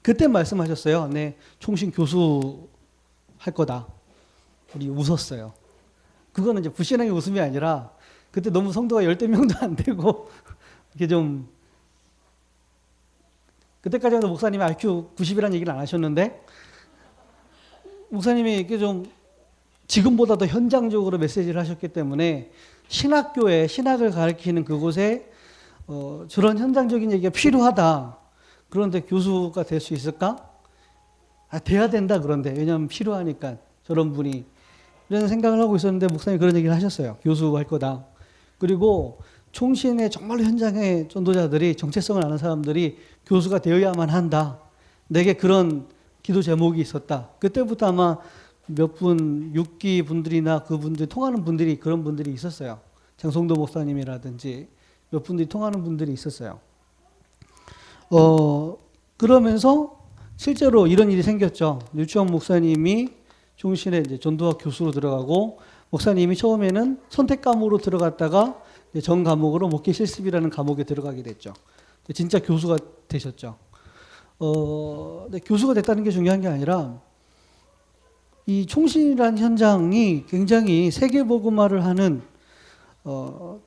그때 말씀하셨어요. 네, 총신 교수 할 거다. 우리 웃었어요. 그거는 이제 불신앙의 웃음이 아니라 그때 너무 성도가 10명도 안 되고 이게 좀 그때까지는 목사님이 IQ 90이라는 얘기를 안 하셨는데 목사님이 이게 좀 지금보다 더 현장적으로 메시지를 하셨기 때문에 신학교에 신학을 가르치는 그곳에 저런 현장적인 얘기가 필요하다. 그런데 교수가 될 수 있을까? 돼야 된다 그런데 왜냐하면 필요하니까 저런 분이 이런 생각을 하고 있었는데 목사님이 그런 얘기를 하셨어요. 교수 할 거다. 그리고 총신의 정말로 현장의 전도자들이 정체성을 아는 사람들이 교수가 되어야만 한다. 내게 그런 기도 제목이 있었다. 그때부터 아마 몇 분, 6기 분들이나 그분들 통하는 분들이 그런 분들이 있었어요. 장성도 목사님이라든지 몇 분들이 통하는 분들이 있었어요. 그러면서 실제로 이런 일이 생겼죠. 류치원 목사님이 종신에 이제 전도학 교수로 들어가고, 목사님이 처음에는 선택 과목으로 들어갔다가 이제 전 과목으로 목회 실습이라는 과목에 들어가게 됐죠. 진짜 교수가 되셨죠. 근데 교수가 됐다는 게 중요한 게 아니라 이 총신이라는 현장이 굉장히 세계복음화를 하는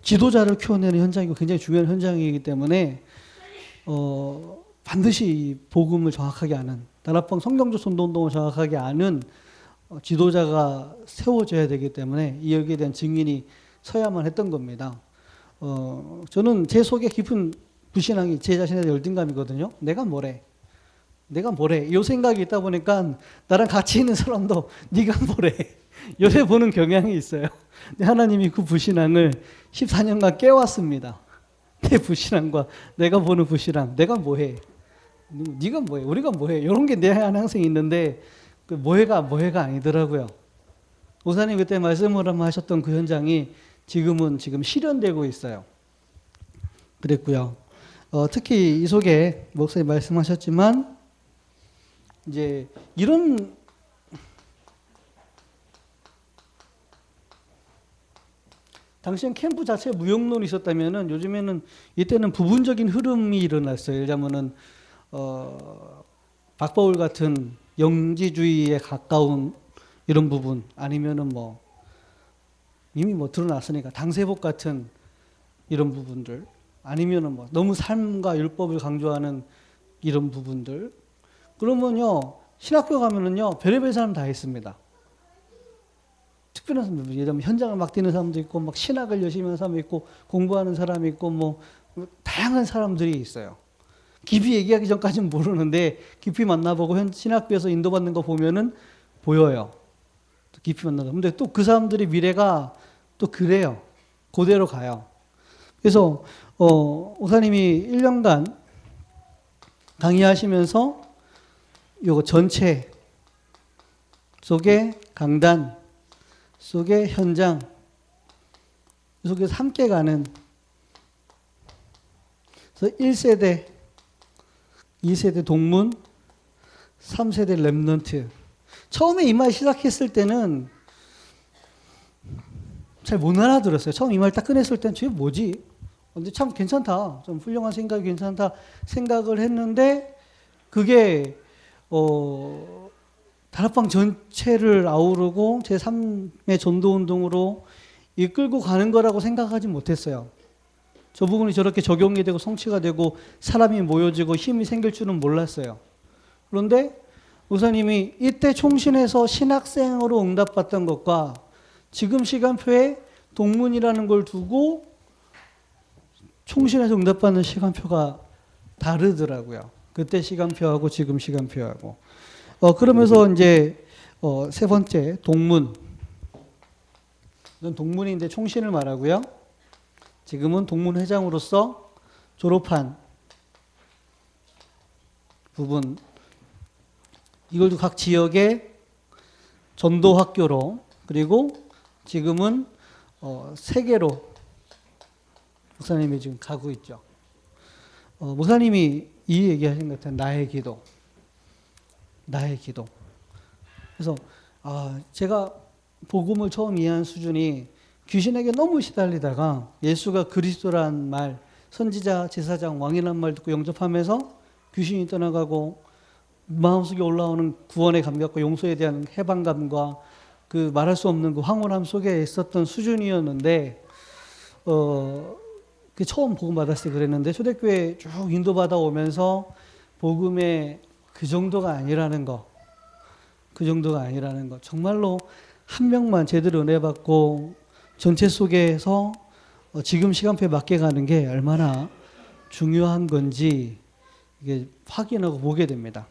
지도자를 키워내는 현장이고 굉장히 중요한 현장이기 때문에 반드시 이 복음을 정확하게 아는, 다락방 성경적 전도운동을 정확하게 아는 지도자가 세워져야 되기 때문에 이 여기에 대한 증인이 서야만 했던 겁니다. 저는 제 속에 깊은 불신앙이 제 자신에 대한 열등감이거든요. 내가 뭐래? 이 생각이 있다 보니까 나랑 같이 있는 사람도 네가 뭐래? 요래 보는 경향이 있어요. 근데 하나님이 그 불신앙을 14년간 깨웠습니다. 내 불신앙과 내가 보는 불신앙, 내가 뭐해? 네가 뭐해? 우리가 뭐해? 이런 게 내 안에 항상 있는데 그 뭐해가 아니더라고요. 목사님 그때 말씀을 하셨던 그 현장이 지금 실현되고 있어요. 그랬고요. 특히 이 속에 목사님 말씀하셨지만 이제 이런 당시엔 캠프 자체에 무용론이 있었다면은 요즘에는 이때는 부분적인 흐름이 일어났어요. 예를 들자면은 박바울 같은 영지주의에 가까운 이런 부분, 아니면은 뭐 이미 뭐 드러났으니까 당세복 같은 이런 부분들, 아니면은 뭐 너무 삶과 율법을 강조하는 이런 부분들. 그러면요 신학교 가면은요 별의별 사람 다 있습니다. 특별한 사람들, 예를 들면 현장을 막 뛰는 사람도 있고, 막 신학을 열심히 하는 사람도 있고, 공부하는 사람이 있고, 뭐 다양한 사람들이 있어요. 깊이 얘기하기 전까지는 모르는데 깊이 만나보고 신학교에서 인도받는 거 보면은 보여요. 깊이 만나다. 근데 또 그 사람들의 미래가 또 그래요. 그대로 가요. 그래서 목사님이 1년간 강의하시면서 요거 전체 속에 강단 속에 현장 속에서 함께 가는, 그래서 1세대 2세대 동문, 3세대 렘넌트. 처음에 이 말 시작했을 때는 잘 못 알아들었어요. 처음 이 말 딱 꺼냈을 때는 저게 뭐지? 근데 참 괜찮다. 좀 훌륭한 생각이 괜찮다 생각을 했는데 그게 다락방 전체를 아우르고 제3의 전도운동으로 이끌고 가는 거라고 생각하지 못했어요. 저 부분이 저렇게 적용이 되고 성취가 되고 사람이 모여지고 힘이 생길 줄은 몰랐어요. 그런데 목사님이 이때 총신에서 신학생으로 응답받던 것과 지금 시간표에 동문이라는 걸 두고 총신에서 응답받는 시간표가 다르더라고요. 그때 시간표하고 지금 시간표하고. 그러면서 이제 세 번째 동문. 이건 동문인데 총신을 말하고요. 지금은 동문회장으로서 졸업한 부분, 이걸도 각 지역의 전도학교로, 그리고 지금은 세계로 목사님이 지금 가고 있죠. 목사님이 이 얘기하신 것 같아요. 나의 기도. 그래서 제가 복음을 처음 이해한 수준이 귀신에게 너무 시달리다가 예수가 그리스도란 말, 선지자, 제사장, 왕이란 말 듣고 영접하면서 귀신이 떠나가고 마음속에 올라오는 구원의 감격과 용서에 대한 해방감과 그 말할 수 없는 그 황홀함 속에 있었던 수준이었는데 그 처음 복음 받았을 때 그랬는데 초대교회 쭉 인도받아 오면서 복음의 그 정도가 아니라는 거, 정말로 한 명만 제대로 은혜 받고 전체 속에서 지금 시간표에 맞게 가는 게 얼마나 중요한 건지 이게 확인하고 보게 됩니다.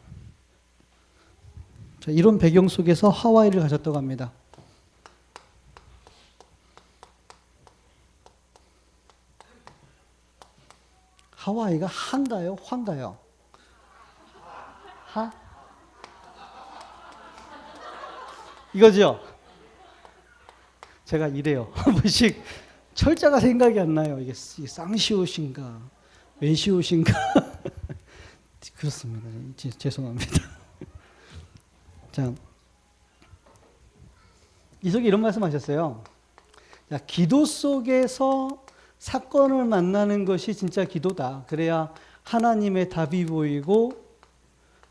자, 이런 배경 속에서 하와이를 가셨다고 합니다. 하와이가 한가요? 환가요? 하? 이거죠? 제가 이래요. 한 번씩 철자가 생각이 안 나요. 이게 쌍시옷인가 왼시옷인가 그렇습니다. 죄송합니다. 자, 이석이 이런 말씀하셨어요. 자, 기도 속에서 사건을 만나는 것이 진짜 기도다. 그래야 하나님의 답이 보이고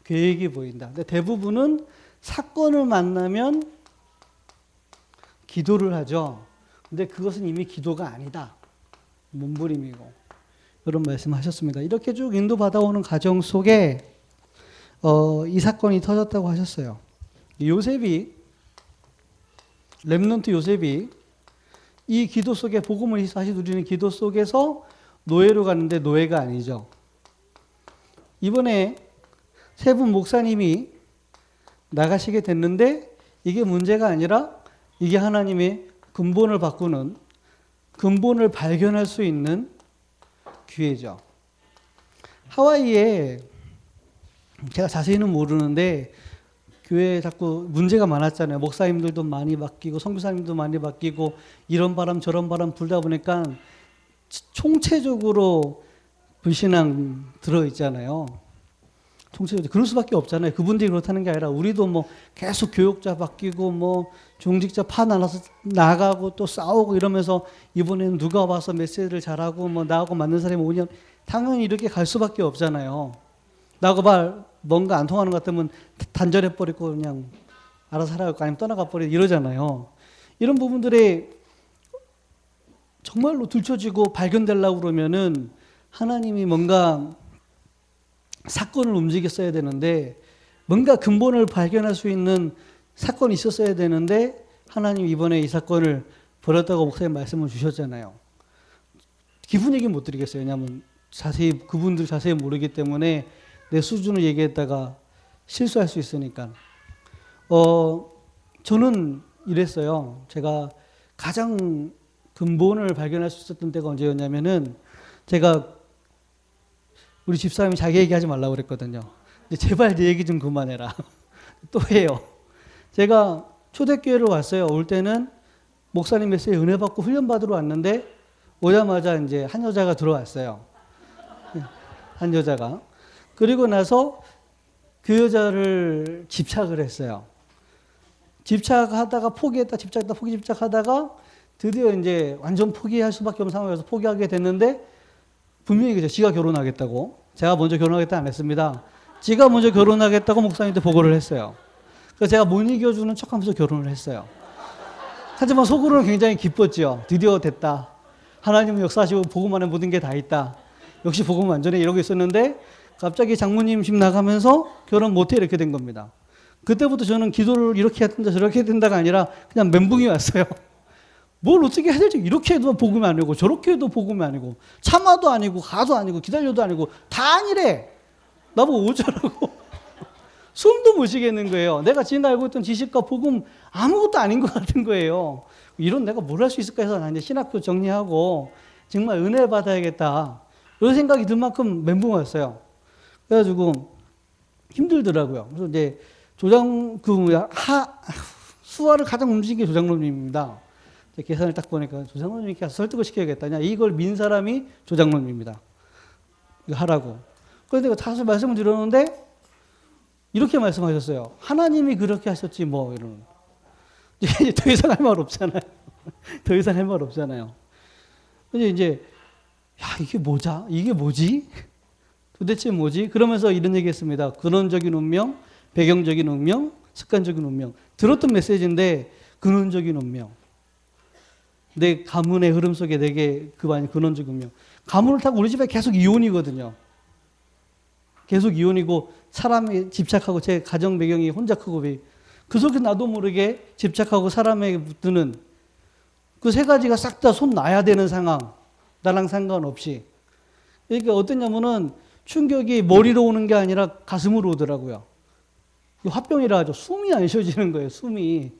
계획이 보인다. 근데 대부분은 사건을 만나면 기도를 하죠. 근데 그것은 이미 기도가 아니다. 몸부림이고. 그런 말씀하셨습니다. 이렇게 쭉 인도받아오는 과정 속에 이 사건이 터졌다고 하셨어요. 요셉이, 렘넌트 요셉이 이 기도 속에 복음을 다시 누리는 기도 속에서 노예로 갔는데 노예가 아니죠. 이번에 세 분 목사님이 나가시게 됐는데 이게 문제가 아니라 이게 하나님의 근본을 바꾸는, 근본을 발견할 수 있는 기회죠. 하와이에 제가 자세히는 모르는데 교회에 자꾸 문제가 많았잖아요. 목사님들도 많이 바뀌고 선교사님도 많이 바뀌고 이런 바람 저런 바람 불다 보니까 총체적으로 불신앙 들어있잖아요. 총체적으로 그럴 수밖에 없잖아요. 그분들이 그렇다는 게 아니라 우리도 뭐 계속 교육자 바뀌고 뭐 종직자 파 나눠서 나가고 또 싸우고 이러면서 이번에는 누가 와서 메시지를 잘하고 뭐 나하고 맞는 사람이 오냐, 당연히 이렇게 갈 수밖에 없잖아요. 나하고 뭔가 안 통하는 것 같으면 단절해버리고 그냥 알아서 하라고 아니면 떠나가 버리고 이러잖아요. 이런 부분들이 정말로 들춰지고 발견되려고 그러면은 하나님이 뭔가 사건을 움직였어야 되는데 뭔가 근본을 발견할 수 있는 사건이 있었어야 되는데 하나님 이번에 이 사건을 버렸다고 목사님 말씀을 주셨잖아요. 깊은 얘기 못 드리겠어요. 왜냐하면 자세히 그분들 자세히 모르기 때문에 내 수준을 얘기했다가 실수할 수 있으니까. 저는 이랬어요. 제가 가장 근본을 발견할 수 있었던 때가 언제였냐면은 제가 우리 집사람이 자기 얘기하지 말라고 그랬거든요. 제발 네 얘기 좀 그만해라. 또 해요. 제가 초대교회를 왔어요. 올 때는 목사님 메시지 은혜 받고 훈련 받으러 왔는데 오자마자 이제 한 여자가 들어왔어요. 한 여자가. 그리고 나서 그 여자를 집착을 했어요. 집착하다가 포기했다, 집착했다, 집착하다가 드디어 이제 완전 포기할 수밖에 없는 상황에서 포기하게 됐는데 분명히 그죠. 지가 결혼하겠다고. 제가 먼저 결혼하겠다 안 했습니다. 지가 먼저 결혼하겠다고 목사님한테 보고를 했어요. 그래서 제가 못 이겨주는 척하면서 결혼을 했어요. 하지만 속으로는 굉장히 기뻤죠. 드디어 됐다. 하나님은 역사하시고 복음 안에 모든 게 다 있다. 역시 복음 완전해 이러고 있었는데 갑자기 장모님 집 나가면서 결혼 못해 이렇게 된 겁니다. 그때부터 저는 기도를 이렇게 해야 된다 저렇게 해야 된다가 아니라 그냥 멘붕이 왔어요. 뭘 어떻게 해야 될지 이렇게 해도 복음이 아니고 저렇게 해도 복음이 아니고 참아도 아니고 가도 아니고 기다려도 아니고 다 아니래. 나보고 어쩌라고. 숨도 못 쉬겠는 거예요. 내가 지금 알고 있던 지식과 복음 아무것도 아닌 것 같은 거예요. 이런 내가 뭘 할 수 있을까 해서 난 이제 신학교 정리하고 정말 은혜 받아야겠다. 이런 생각이 들 만큼 멘붕 왔어요. 그래가지고 힘들더라고요. 그래서 이제 수화를 가장 움직인 게 조장로님입니다. 계산을 딱 보니까 조장로님께 설득을 시켜야겠다. 이걸 민 사람이 조장로님입니다. 이거 하라고. 그런데 내가 다시 말씀을 드렸는데 이렇게 말씀하셨어요. 하나님이 그렇게 하셨지 뭐 이러는. 이제 더 이상 할 말 없잖아요. 더 이상 할 말 없잖아요. 근데 이제 야 이게 뭐자? 이게 뭐지? 도대체 뭐지? 그러면서 이런 얘기했습니다. 근원적인 운명, 배경적인 운명, 습관적인 운명. 들었던 메시지인데 근원적인 운명. 내 가문의 흐름 속에 내게 근원적인 운명. 가문을 타고 우리 집에 계속 이혼이거든요. 계속 이혼이고 사람에 집착하고 제 가정 배경이 혼자 크고 그 속에 나도 모르게 집착하고 사람에게 붙드는 그 세 가지가 싹 다 손 놔야 되는 상황. 나랑 상관없이. 그러니까 어떠냐면은 충격이 머리로 오는 게 아니라 가슴으로 오더라고요. 화병이라 하죠. 숨이 안 쉬어지는 거예요. 숨이.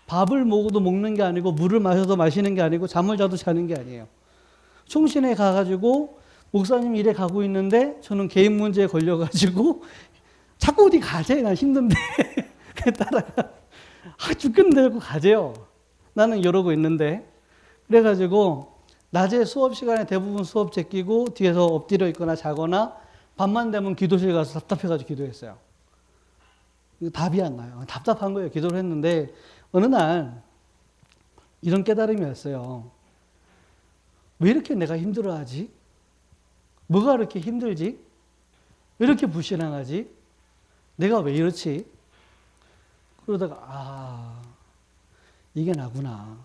밥을 먹어도 먹는 게 아니고 물을 마셔도 마시는 게 아니고 잠을 자도 자는 게 아니에요. 총신에 가가지고 목사님 일에 가고 있는데 저는 개인 문제에 걸려가지고 자꾸 어디 가재. 난 힘든데. 따라가. 죽겠는데 가재요. 나는 이러고 있는데. 그래가지고 낮에 수업 시간에 대부분 수업 제끼고 뒤에서 엎드려 있거나 자거나 밤만 되면 기도실 가서 답답해가지고 기도했어요. 답이 안 나요. 답답한 거예요. 기도를 했는데 어느 날 이런 깨달음이 왔어요. 왜 이렇게 내가 힘들어하지? 뭐가 이렇게 힘들지? 왜 이렇게 불신앙하지? 내가 왜 이렇지? 그러다가 이게 나구나.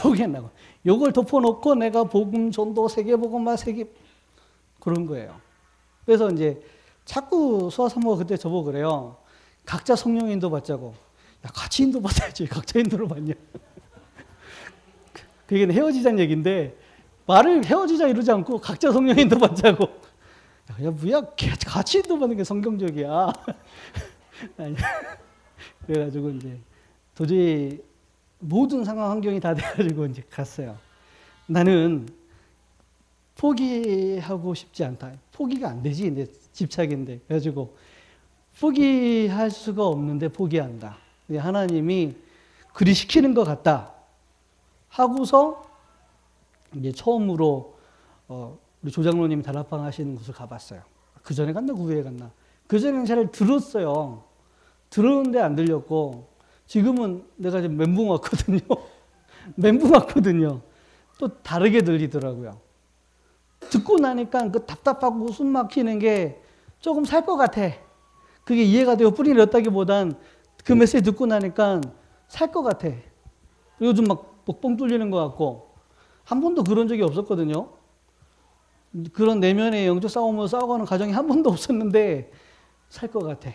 요게 나구나. 요걸 덮어놓고 내가 복음, 전도, 세계복음화, 그런 거예요. 그래서 이제 자꾸 수아사모가 그때 저보고 그래요. 각자 성령 인도 받자고. 야, 같이 인도 받아야지. 각자 인도를 받냐. 그게 헤어지자는 얘기인데 말을 헤어지자 이러지 않고 각자 성령 인도 받자고. 야, 뭐야. 같이 인도 받는 게 성경적이야. 그래가지고 이제 도저히 모든 상황 환경이 다 돼가지고 이제 갔어요. 나는 포기하고 싶지 않다. 포기가 안 되지. 이제 집착인데. 그래가지고 포기할 수가 없는데 포기한다. 하나님이 그리 시키는 것 같다. 하고서 이제 처음으로 우리 조장로님이 다락방 하시는 곳을 가봤어요. 그 전에 갔나 그 후에 갔나. 그 전에는 잘 들었어요. 들었는데 안 들렸고 지금은 내가 지금 멘붕 왔거든요. 멘붕 왔거든요. 또 다르게 들리더라고요. 듣고 나니까 그 답답하고 숨 막히는 게 조금 살 것 같아. 그게 이해가 되고 뿌리 내렸다기보단 그 메시지 듣고 나니까 살 것 같아. 요즘 막 뻥 뚫리는 것 같고 한 번도 그런 적이 없었거든요. 그런 내면의 영적 싸움을 싸워가는 과정이 한 번도 없었는데 살 것 같아.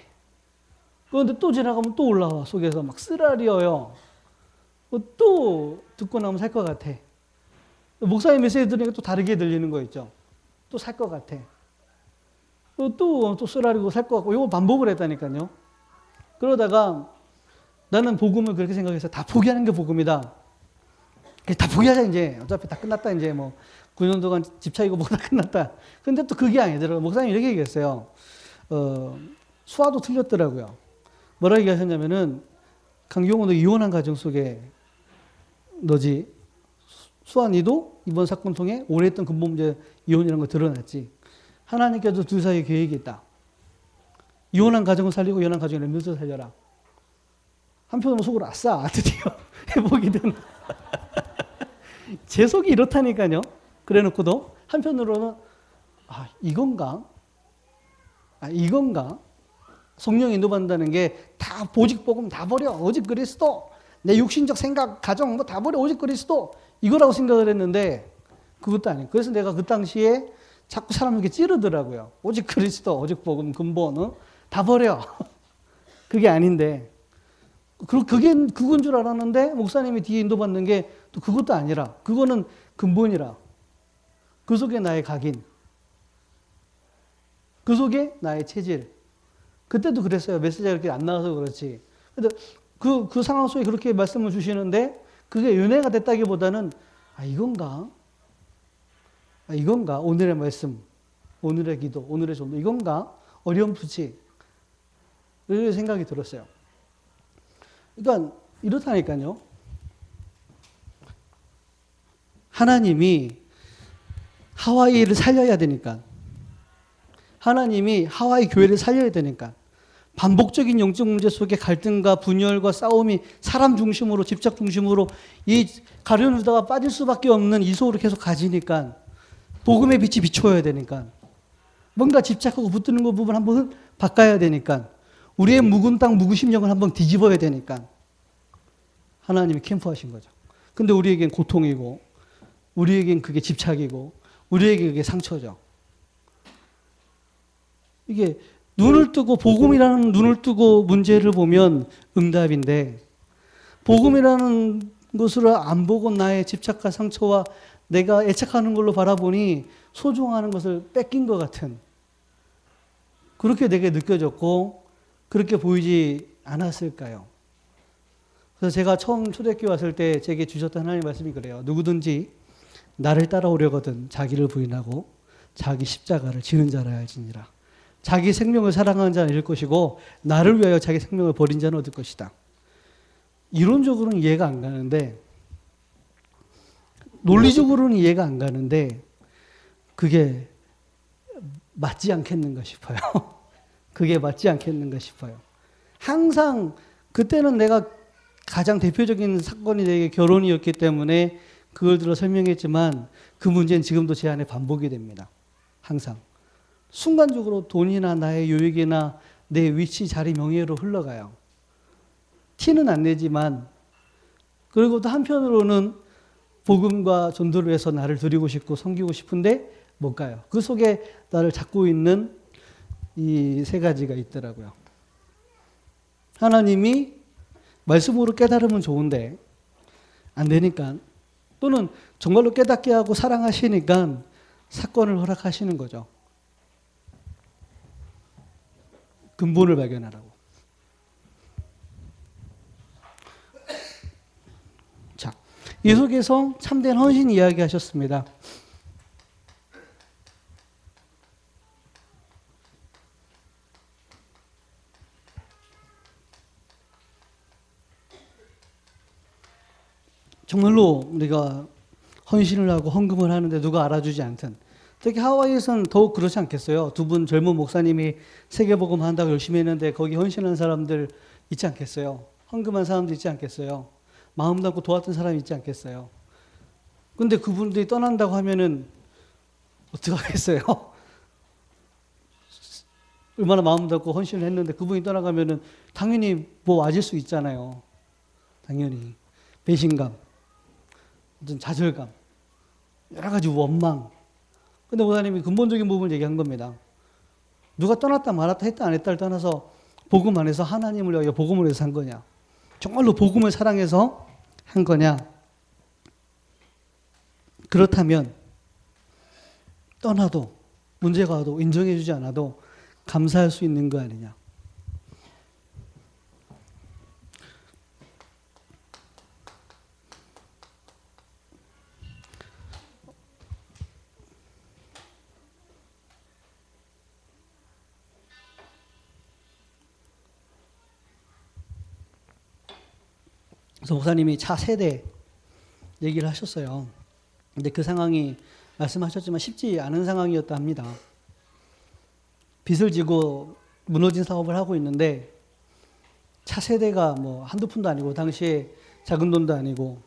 그런데 또 지나가면 또 올라와. 속에서 막 쓰라리어요. 또 듣고 나면 살 것 같아. 목사님 메시지 들으니까 또 다르게 들리는 거 있죠. 또 살 것 같아. 또 쓰라리고 살 것 같고 이거 반복을 했다니까요. 그러다가 나는 복음을 그렇게 생각해서 다 포기하는 게 복음이다. 다 포기하자 이제. 어차피 다 끝났다 이제 뭐 9년 동안 집차이고 뭐다 끝났다. 근데 또 그게 아니더라고요. 목사님이 이렇게 얘기했어요. 수화도 틀렸더라고요. 뭐라고 얘기하셨냐면은 강경호 너 이혼한 가정 속에 너지. 수아 니도 이번 사건 통해 오래 했던 근본 문제 이혼이라는 거 드러났지. 하나님께서 둘 사이에 계획이 있다. 이혼한 가정을 살리고 이혼한 가정을 렘넌트 살려라. 한편으로 속으로 아싸 드디어 회복이 되는. 제 속이 이렇다니까요. 그래놓고도 한편으로는 이건가? 이건가? 성령 인도받는다는 게 다 오직 복음 다 버려. 오직 그리스도. 내 육신적 생각, 가정 뭐 다 버려. 오직 그리스도. 이거라고 생각을 했는데 그것도 아니에요. 그래서 내가 그 당시에 자꾸 사람에게 찌르더라고요. 오직 그리스도, 오직 복음, 근본 다 버려. 그게 아닌데 그건 줄 알았는데 목사님이 뒤에 인도받는 게 또 그것도 아니라 그거는 근본이라. 그 속에 나의 각인. 그 속에 나의 체질. 그때도 그랬어요. 메시지가 그렇게 안 나와서 그렇지. 근데 그 상황 속에 그렇게 말씀을 주시는데 그게 은혜가 됐다기보다는 이건가? 이건가? 오늘의 말씀, 오늘의 기도, 오늘의 전도 이건가? 어렴풋이 이런 생각이 들었어요. 그러니까 이렇다니까요. 하나님이 하와이를 살려야 되니까. 하나님이 하와이 교회를 살려야 되니까. 반복적인 영적 문제 속에 갈등과 분열과 싸움이 사람 중심으로 집착 중심으로 이 가려는 유다가 빠질 수밖에 없는 이 속으로 계속 가지니까 복음의 빛이 비춰야 되니까 뭔가 집착하고 붙드는 그 부분 한번 바꿔야 되니까 우리의 묵은 땅 묵은 심령을 한번 뒤집어야 되니까 하나님이 캠프하신 거죠. 근데 우리에겐 고통이고 우리에겐 그게 집착이고 우리에게 그게 상처죠. 이게 눈을 뜨고 복음이라는 눈을 뜨고 문제를 보면 응답인데 복음이라는 것을 안 보고 나의 집착과 상처와 내가 애착하는 걸로 바라보니 소중하는 것을 뺏긴 것 같은 그렇게 내게 느껴졌고 그렇게 보이지 않았을까요? 그래서 제가 처음 초대교회 왔을 때 제게 주셨던 하나님의 말씀이 그래요. 누구든지 나를 따라오려거든 자기를 부인하고 자기 십자가를 지는 자라 할지니라. 자기 생명을 사랑하는 자는 잃을 것이고 나를 위하여 자기 생명을 버린 자는 얻을 것이다. 이론적으로는 이해가 안 가는데 논리적으로는 이해가 안 가는데 그게 맞지 않겠는가 싶어요. 그게 맞지 않겠는가 싶어요. 항상 그때는 내가 가장 대표적인 사건이 되게 결혼이었기 때문에 그걸 들어 설명했지만 그 문제는 지금도 제 안에 반복이 됩니다. 항상. 순간적으로 돈이나 나의 요익이나 내 위치, 자리, 명예로 흘러가요. 티는 안 내지만, 그리고 또 한편으로는 복음과 전도를 위해서 나를 드리고 싶고 섬기고 싶은데 못 가요. 그 속에 나를 잡고 있는 이 세 가지가 있더라고요. 하나님이 말씀으로 깨달으면 좋은데 안 되니까, 또는 정말로 깨닫게 하고 사랑하시니까 사건을 허락하시는 거죠. 근본을 발견하라고. 자, 이 속에서 참된 헌신 이야기 하셨습니다. 정말로 우리가 헌신을 하고 헌금을 하는데 누가 알아주지 않든, 특히 하와이에서는 더욱 그렇지 않겠어요? 두 분 젊은 목사님이 세계복음 한다고 열심히 했는데 거기 헌신한 사람들 있지 않겠어요? 헌금한 사람도 있지 않겠어요? 마음 담고 도왔던 사람이 있지 않겠어요? 근데 그분들이 떠난다고 하면은 어떡하겠어요? 얼마나 마음 담고 헌신을 했는데 그분이 떠나가면은 당연히 뭐 와질 수 있잖아요. 당연히. 배신감, 어떤 좌절감, 여러 가지 원망. 근데 목사님이 근본적인 부분을 얘기한 겁니다. 누가 떠났다 말았다 했다 안 했다를 떠나서 복음 안에서 하나님을 위하여 복음을 위해서 한 거냐? 정말로 복음을 사랑해서 한 거냐? 그렇다면 떠나도 문제가 와도 인정해 주지 않아도 감사할 수 있는 거 아니냐? 그래서 목사님이 차세대 얘기를 하셨어요. 근데 그 상황이 말씀하셨지만 쉽지 않은 상황이었다 합니다. 빚을 지고 무너진 사업을 하고 있는데 차세대가 뭐 한두 푼도 아니고 당시에 작은 돈도 아니고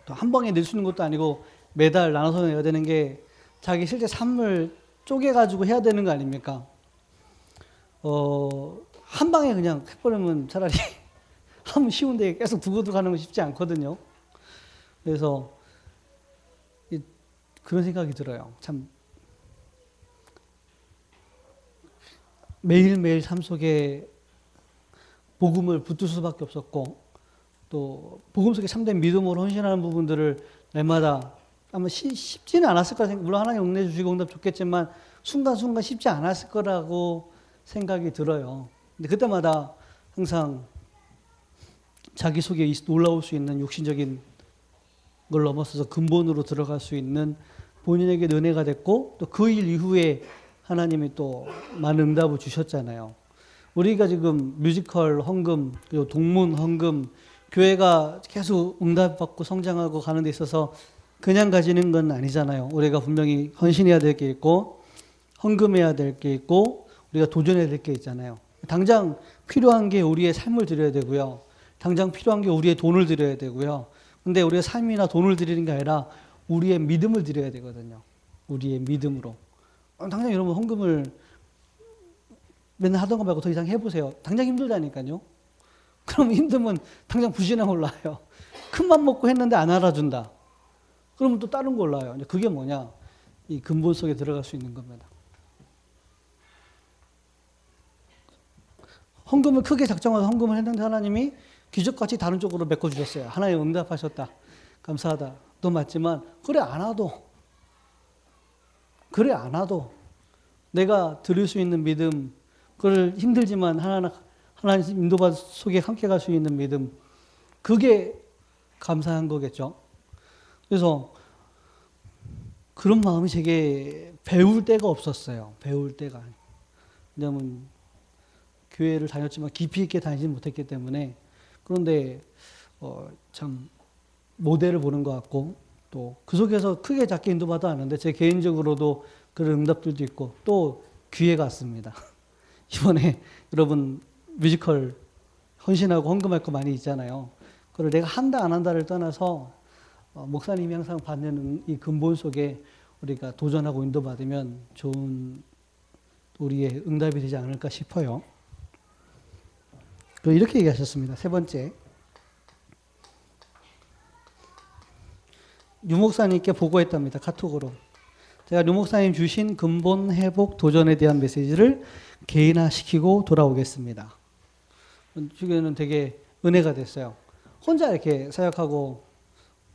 또 한 방에 낼 수 있는 것도 아니고 매달 나눠서 내야 되는 게 자기 실제 삶을 쪼개가지고 해야 되는 거 아닙니까? 한 방에 그냥 해버리면 차라리 하면 쉬운데 계속 두고두고 하는 건 쉽지 않거든요. 그래서 그런 생각이 들어요. 참 매일매일 삶 속에 복음을 붙들 수밖에 없었고 또 복음 속에 참된 믿음으로 헌신하는 부분들을 날마다 아마 쉽지는 않았을 거라 생각. 물론 하나님 응해 주시고 응답 좋겠지만 순간순간 쉽지 않았을 거라고 생각이 들어요. 근데 그때마다 항상 자기 속에 올라올 수 있는 욕심적인 걸 넘어서서 근본으로 들어갈 수 있는 본인에게 은혜가 됐고 또 그 일 이후에 하나님이 또 많은 응답을 주셨잖아요. 우리가 지금 뮤지컬 헌금 그리고 동문 헌금 교회가 계속 응답받고 성장하고 가는 데 있어서 그냥 가지는 건 아니잖아요. 우리가 분명히 헌신해야 될 게 있고 헌금해야 될 게 있고 우리가 도전해야 될 게 있잖아요. 당장 필요한 게 우리의 삶을 드려야 되고요. 당장 필요한 게 우리의 돈을 드려야 되고요. 근데 우리의 삶이나 돈을 드리는 게 아니라 우리의 믿음을 드려야 되거든요. 우리의 믿음으로. 당장 여러분 헌금을 맨날 하던 거 말고 더 이상 해보세요. 당장 힘들다니까요. 그럼 힘들면 당장 부진함 올라요. 큰맘 먹고 했는데 안 알아준다. 그러면 또 다른 거 올라요. 그게 뭐냐? 이 근본 속에 들어갈 수 있는 겁니다. 헌금을 크게 작정해서 헌금을 했는데 하나님이 기적같이 다른 쪽으로 메꿔주셨어요. 하나님 응답하셨다. 감사하다. 또 맞지만 그래 안 와도 내가 드릴 수 있는 믿음, 그걸 힘들지만 하나님 인도받 속에 함께 갈 수 있는 믿음, 그게 감사한 거겠죠. 그래서 그런 마음이 제게 배울 때가 없었어요. 배울 때가. 왜냐하면 교회를 다녔지만 깊이 있게 다니지 못했기 때문에. 그런데 참 모델을 보는 것 같고 또 그 속에서 크게 작게 인도받아 왔는데 제 개인적으로도 그 그런 응답들도 있고 또 기회가 왔습니다. 이번에 여러분 뮤지컬 헌신하고 헌금할 거 많이 있잖아요. 그걸 내가 한다 안 한다를 떠나서 목사님이 항상 받는 이 근본 속에 우리가 도전하고 인도받으면 좋은 우리의 응답이 되지 않을까 싶어요. 이렇게 얘기하셨습니다. 세 번째, 유 목사님께 보고했답니다. 카톡으로. 제가 유 목사님 주신 근본 회복 도전에 대한 메시지를 개인화시키고 돌아오겠습니다. 주변에는 되게 은혜가 됐어요. 혼자 이렇게 사역하고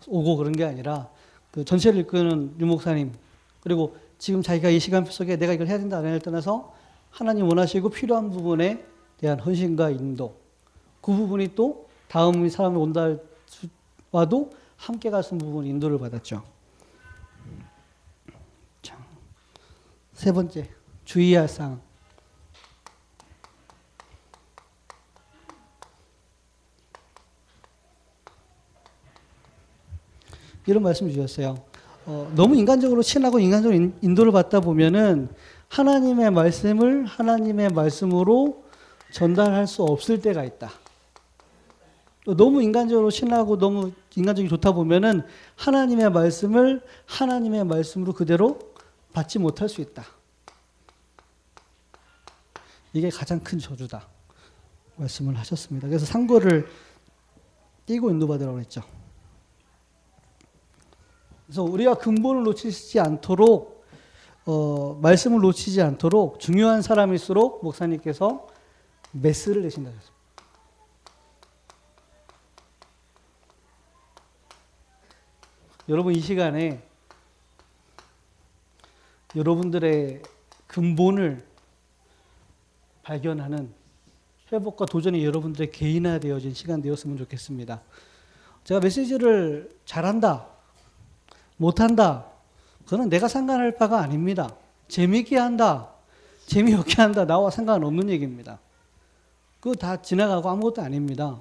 오고 그런 게 아니라 그 전체를 이끄는 유 목사님, 그리고 지금 자기가 이 시간 속에 내가 이걸 해야 된다 안 해야 떠나서 하나님 원하시고 필요한 부분에 대한 헌신과 인도, 그 부분이 또 다음 사람이 온다 와도 함께 갈 수 있는 부분 인도를 받았죠. 자, 세 번째, 주의할 사항. 이런 말씀 주셨어요. 너무 인간적으로 친하고 인간적으로 인도를 받다 보면은 하나님의 말씀을 하나님의 말씀으로 전달할 수 없을 때가 있다. 너무 인간적으로 친하고 너무 인간적이 좋다 보면은 하나님의 말씀을 하나님의 말씀으로 그대로 받지 못할 수 있다. 이게 가장 큰 저주다. 말씀을 하셨습니다. 그래서 상고를 띄고 인도받으라고 했죠. 그래서 우리가 근본을 놓치지 않도록 말씀을 놓치지 않도록 중요한 사람일수록 목사님께서 메스를 내신다 하셨습니다. 여러분 이 시간에 여러분들의 근본을 발견하는 회복과 도전이 여러분들의 개인화되어진 시간 되었으면 좋겠습니다. 제가 메시지를 잘한다, 못한다, 그건 내가 상관할 바가 아닙니다. 재미있게 한다, 재미없게 한다, 나와 상관없는 얘기입니다. 그거 다 지나가고 아무것도 아닙니다.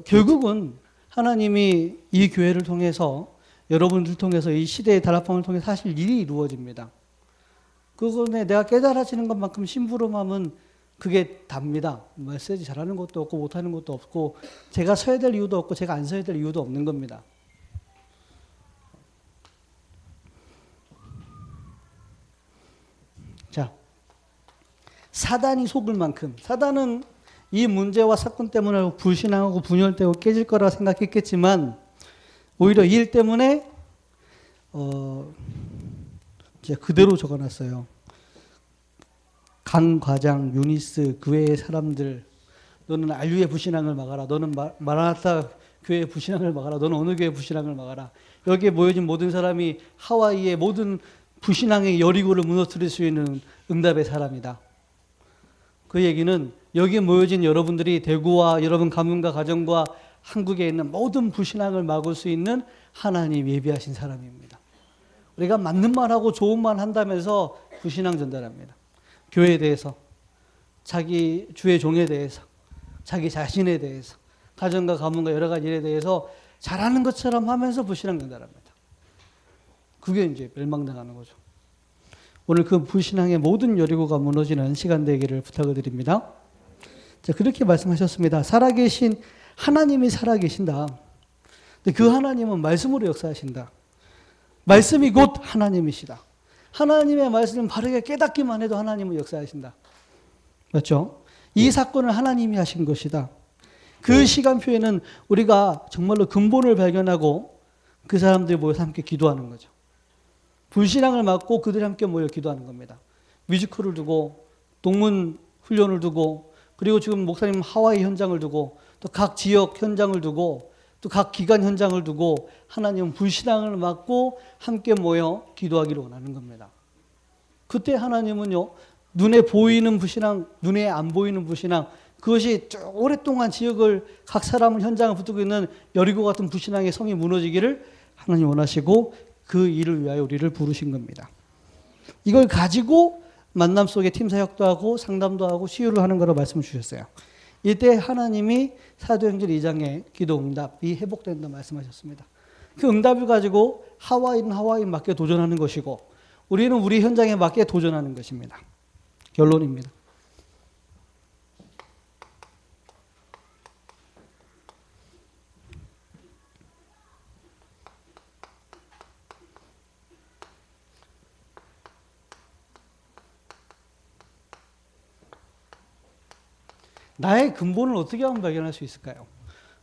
결국은 하나님이 이 교회를 통해서 여러분들 통해서 이 시대의 다락방을 통해서 사실 일이 이루어집니다. 그거에 내가 깨달아지는 것만큼 심부름하면 그게 답니다. 메시지 잘하는 것도 없고 못하는 것도 없고 제가 서야 될 이유도 없고 제가 안 서야 될 이유도 없는 겁니다. 자, 사단이 속을 만큼, 사단은 이 문제와 사건 때문에 불신앙하고 분열되고 깨질 거라 생각했겠지만 오히려 이 일 때문에 제가 그대로 적어놨어요. 강 과장, 유니스, 그 외의 사람들, 너는 알류의 불신앙을 막아라. 너는 마라나타 교회의 불신앙을 막아라. 너는 어느 교회의 불신앙을 막아라. 여기에 모여진 모든 사람이 하와이의 모든 불신앙의 여리고를 무너뜨릴 수 있는 응답의 사람이다. 그 얘기는 여기에 모여진 여러분들이 대구와 여러분 가문과 가정과 한국에 있는 모든 불신앙을 막을 수 있는 하나님 예비하신 사람입니다. 우리가 맞는 말하고 좋은 말 한다면서 불신앙 전달합니다. 교회에 대해서, 자기 주의 종에 대해서, 자기 자신에 대해서, 가정과 가문과 여러 가지 일에 대해서 잘하는 것처럼 하면서 불신앙 전달합니다. 그게 이제 멸망당하는 거죠. 오늘 그 불신앙의 모든 여리고가 무너지는 시간 되기를 부탁을 드립니다. 자, 그렇게 말씀하셨습니다. 살아계신 하나님이 살아계신다. 근데 그 하나님은 말씀으로 역사하신다. 말씀이 곧 하나님이시다. 하나님의 말씀을 바르게 깨닫기만 해도 하나님은 역사하신다. 맞죠? 이 사건을 하나님이 하신 것이다. 그 시간표에는 우리가 정말로 근본을 발견하고 그 사람들이 모여서 함께 기도하는 거죠. 불신앙을 막고 그들이 함께 모여 기도하는 겁니다. 뮤지컬을 두고 동문 훈련을 두고 그리고 지금 목사님 하와이 현장을 두고 또 각 지역 현장을 두고 또 각 기관 현장을 두고 하나님은 불신앙을 막고 함께 모여 기도하기를 원하는 겁니다. 그때 하나님은요, 눈에 보이는 불신앙, 눈에 안 보이는 불신앙, 그것이 오랫동안 지역을 각 사람을 현장을 붙들고 있는 여리고 같은 불신앙의 성이 무너지기를 하나님 원하시고 그 일을 위하여 우리를 부르신 겁니다. 이걸 가지고 만남 속에 팀 사역도 하고 상담도 하고 치유를 하는 거라고 말씀을 주셨어요. 이때 하나님이 사도행전 2장의 기도 응답이 회복된다 말씀하셨습니다. 그 응답을 가지고 하와이는 하와이 맞게 도전하는 것이고 우리는 우리 현장에 맞게 도전하는 것입니다. 결론입니다. 나의 근본을 어떻게 하면 발견할 수 있을까요?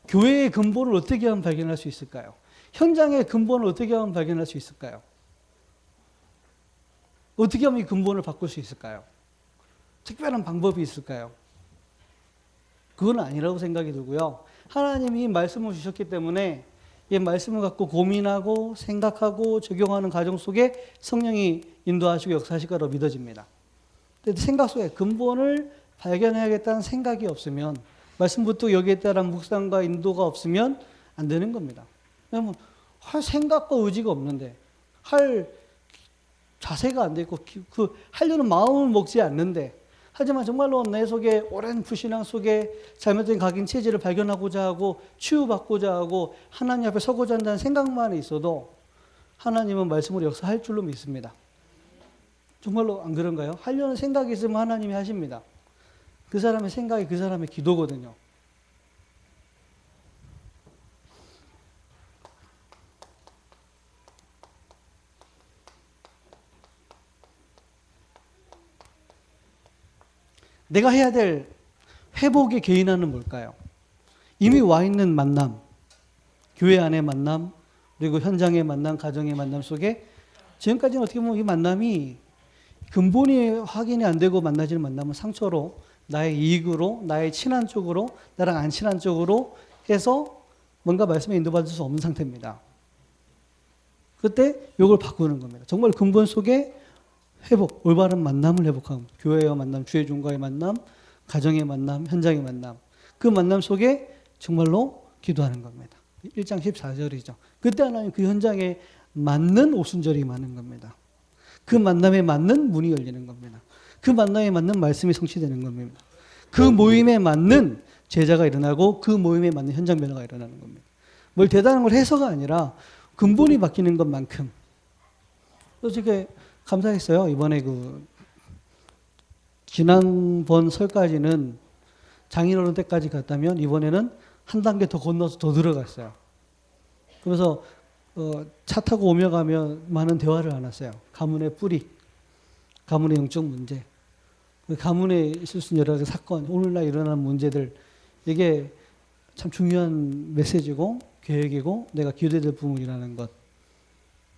교회의 근본을 어떻게 하면 발견할 수 있을까요? 현장의 근본을 어떻게 하면 발견할 수 있을까요? 어떻게 하면 이 근본을 바꿀 수 있을까요? 특별한 방법이 있을까요? 그건 아니라고 생각이 들고요. 하나님이 말씀을 주셨기 때문에 이 말씀을 갖고 고민하고 생각하고 적용하는 과정 속에 성령이 인도하시고 역사하실 거라고 믿어집니다. 근데 생각 속에 근본을 발견해야겠다는 생각이 없으면, 말씀부터 여기에 따른 묵상과 인도가 없으면 안 되는 겁니다. 왜냐하면 할 생각과 의지가 없는데, 할 자세가 안 돼 있고 하려는 마음을 먹지 않는데, 하지만 정말로 내 속에 오랜 불신앙 속에 잘못된 각인 체질을 발견하고자 하고 치유받고자 하고 하나님 앞에 서고자 한다는 생각만 있어도 하나님은 말씀으로 역사할 줄로 믿습니다. 정말로 안 그런가요? 하려는 생각이 있으면 하나님이 하십니다. 그 사람의 생각이 그 사람의 기도거든요. 내가 해야 될 회복의 개인화는 뭘까요? 이미 와 있는 만남, 교회 안의 만남, 그리고 현장의 만남, 가정의 만남 속에 지금까지는 어떻게 보면 이 만남이 근본이 확인이 안 되고 만나지는 만남은 상처로, 나의 이익으로, 나의 친한 쪽으로, 나랑 안 친한 쪽으로 해서 뭔가 말씀에 인도받을 수 없는 상태입니다. 그때 이걸 바꾸는 겁니다. 정말 근본 속에 회복, 올바른 만남을 회복하는, 교회와 만남, 주의 종과의 만남, 가정의 만남, 현장의 만남, 그 만남 속에 정말로 기도하는 겁니다. 1장 14절이죠. 그때 하나님 그 현장에 맞는 오순절이 많은 겁니다. 그 만남에 맞는 문이 열리는 겁니다. 그 만남에 맞는 말씀이 성취되는 겁니다. 그 모임에 맞는 제자가 일어나고 그 모임에 맞는 현장 변화가 일어나는 겁니다. 뭘 대단한 걸 해서가 아니라 근본이 바뀌는 것만큼. 솔직히 감사했어요. 이번에 지난번 설까지는 장인어른 때까지 갔다면 이번에는 한 단계 더 건너서 더 들어갔어요. 그래서 차 타고 오며 가며 많은 대화를 나눴어요. 가문의 뿌리, 가문의 영적 문제, 가문에 있을 수 있는 여러 가지 사건, 오늘날 일어나는 문제들, 이게 참 중요한 메시지고 계획이고 내가 기도될 부분이라는 것,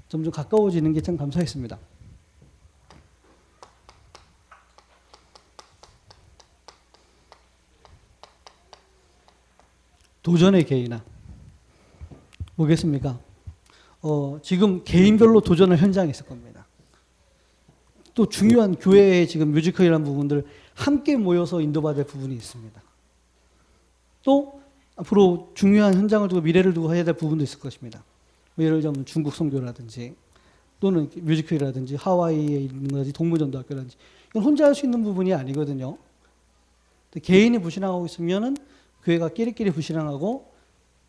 점점 가까워지는 게 참 감사했습니다. 도전의 개인화 뭐겠습니까? 지금 개인별로 도전할 현장이 있을 겁니다. 또 중요한 교회의 지금 뮤지컬이라는 부분들 함께 모여서 인도받을 부분이 있습니다. 또 앞으로 중요한 현장을 두고 미래를 두고 해야 될 부분도 있을 것입니다. 예를 들면 중국 선교라든지 또는 뮤지컬이라든지 하와이에 있는 거라든지 동부전도학교라든지 이건 혼자 할 수 있는 부분이 아니거든요. 개인이 불신앙하고 있으면은 교회가 끼리끼리 불신앙하고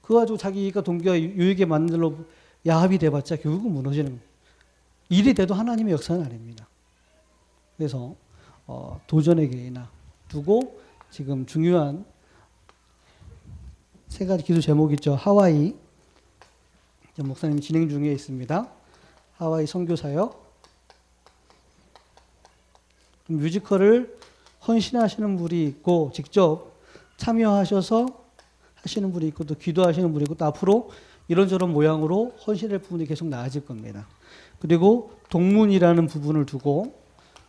그거 가지고 자기가 동기와 유익에 맞는 대로 야합이 돼봤자 결국은 무너지는 거예요. 일이 돼도 하나님의 역사는 아닙니다. 그래서 도전의 개인화 두고 지금 중요한 세 가지 기도 제목이 있죠. 하와이 목사님이 진행 중에 있습니다. 하와이 선교사역, 뮤지컬을 헌신하시는 분이 있고 직접 참여하셔서 하시는 분이 있고 또 기도하시는 분이 있고 또 앞으로 이런저런 모양으로 헌신할 부분이 계속 나아질 겁니다. 그리고 동문이라는 부분을 두고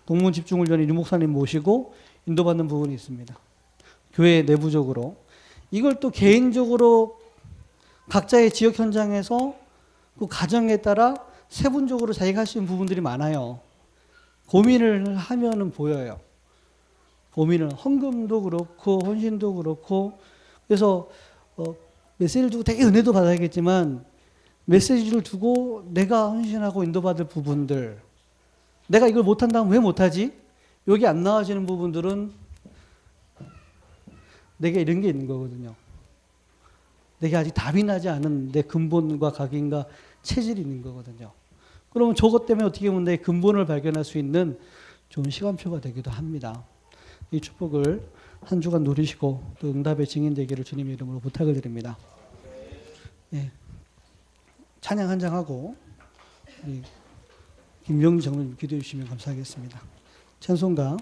동문 집중훈련에 유 목사님 모시고 인도받는 부분이 있습니다. 교회 내부적으로 이걸 또 개인적으로 각자의 지역 현장에서 그 가정에 따라 세분적으로 자기가 할 수 있는 부분들이 많아요. 고민을 하면은 보여요. 고민을 헌금도 그렇고 헌신도 그렇고 그래서 메시지를 두고 되게 은혜도 받아야겠지만 메시지를 두고 내가 헌신하고 인도받을 부분들 내가 이걸 못한다면 왜 못하지? 여기 안 나와지는 부분들은 내게 이런 게 있는 거거든요. 내게 아직 답이 나지 않은 내 근본과 각인과 체질이 있는 거거든요. 그러면 저것 때문에 어떻게 보면 내 근본을 발견할 수 있는 좋은 시간표가 되기도 합니다. 이 축복을 한 주간 누리시고 또 응답의 증인되기를 주님 이름으로 부탁을 드립니다. 네. 찬양 한 장하고 김명주 장로님 기도해 주시면 감사하겠습니다. 찬송가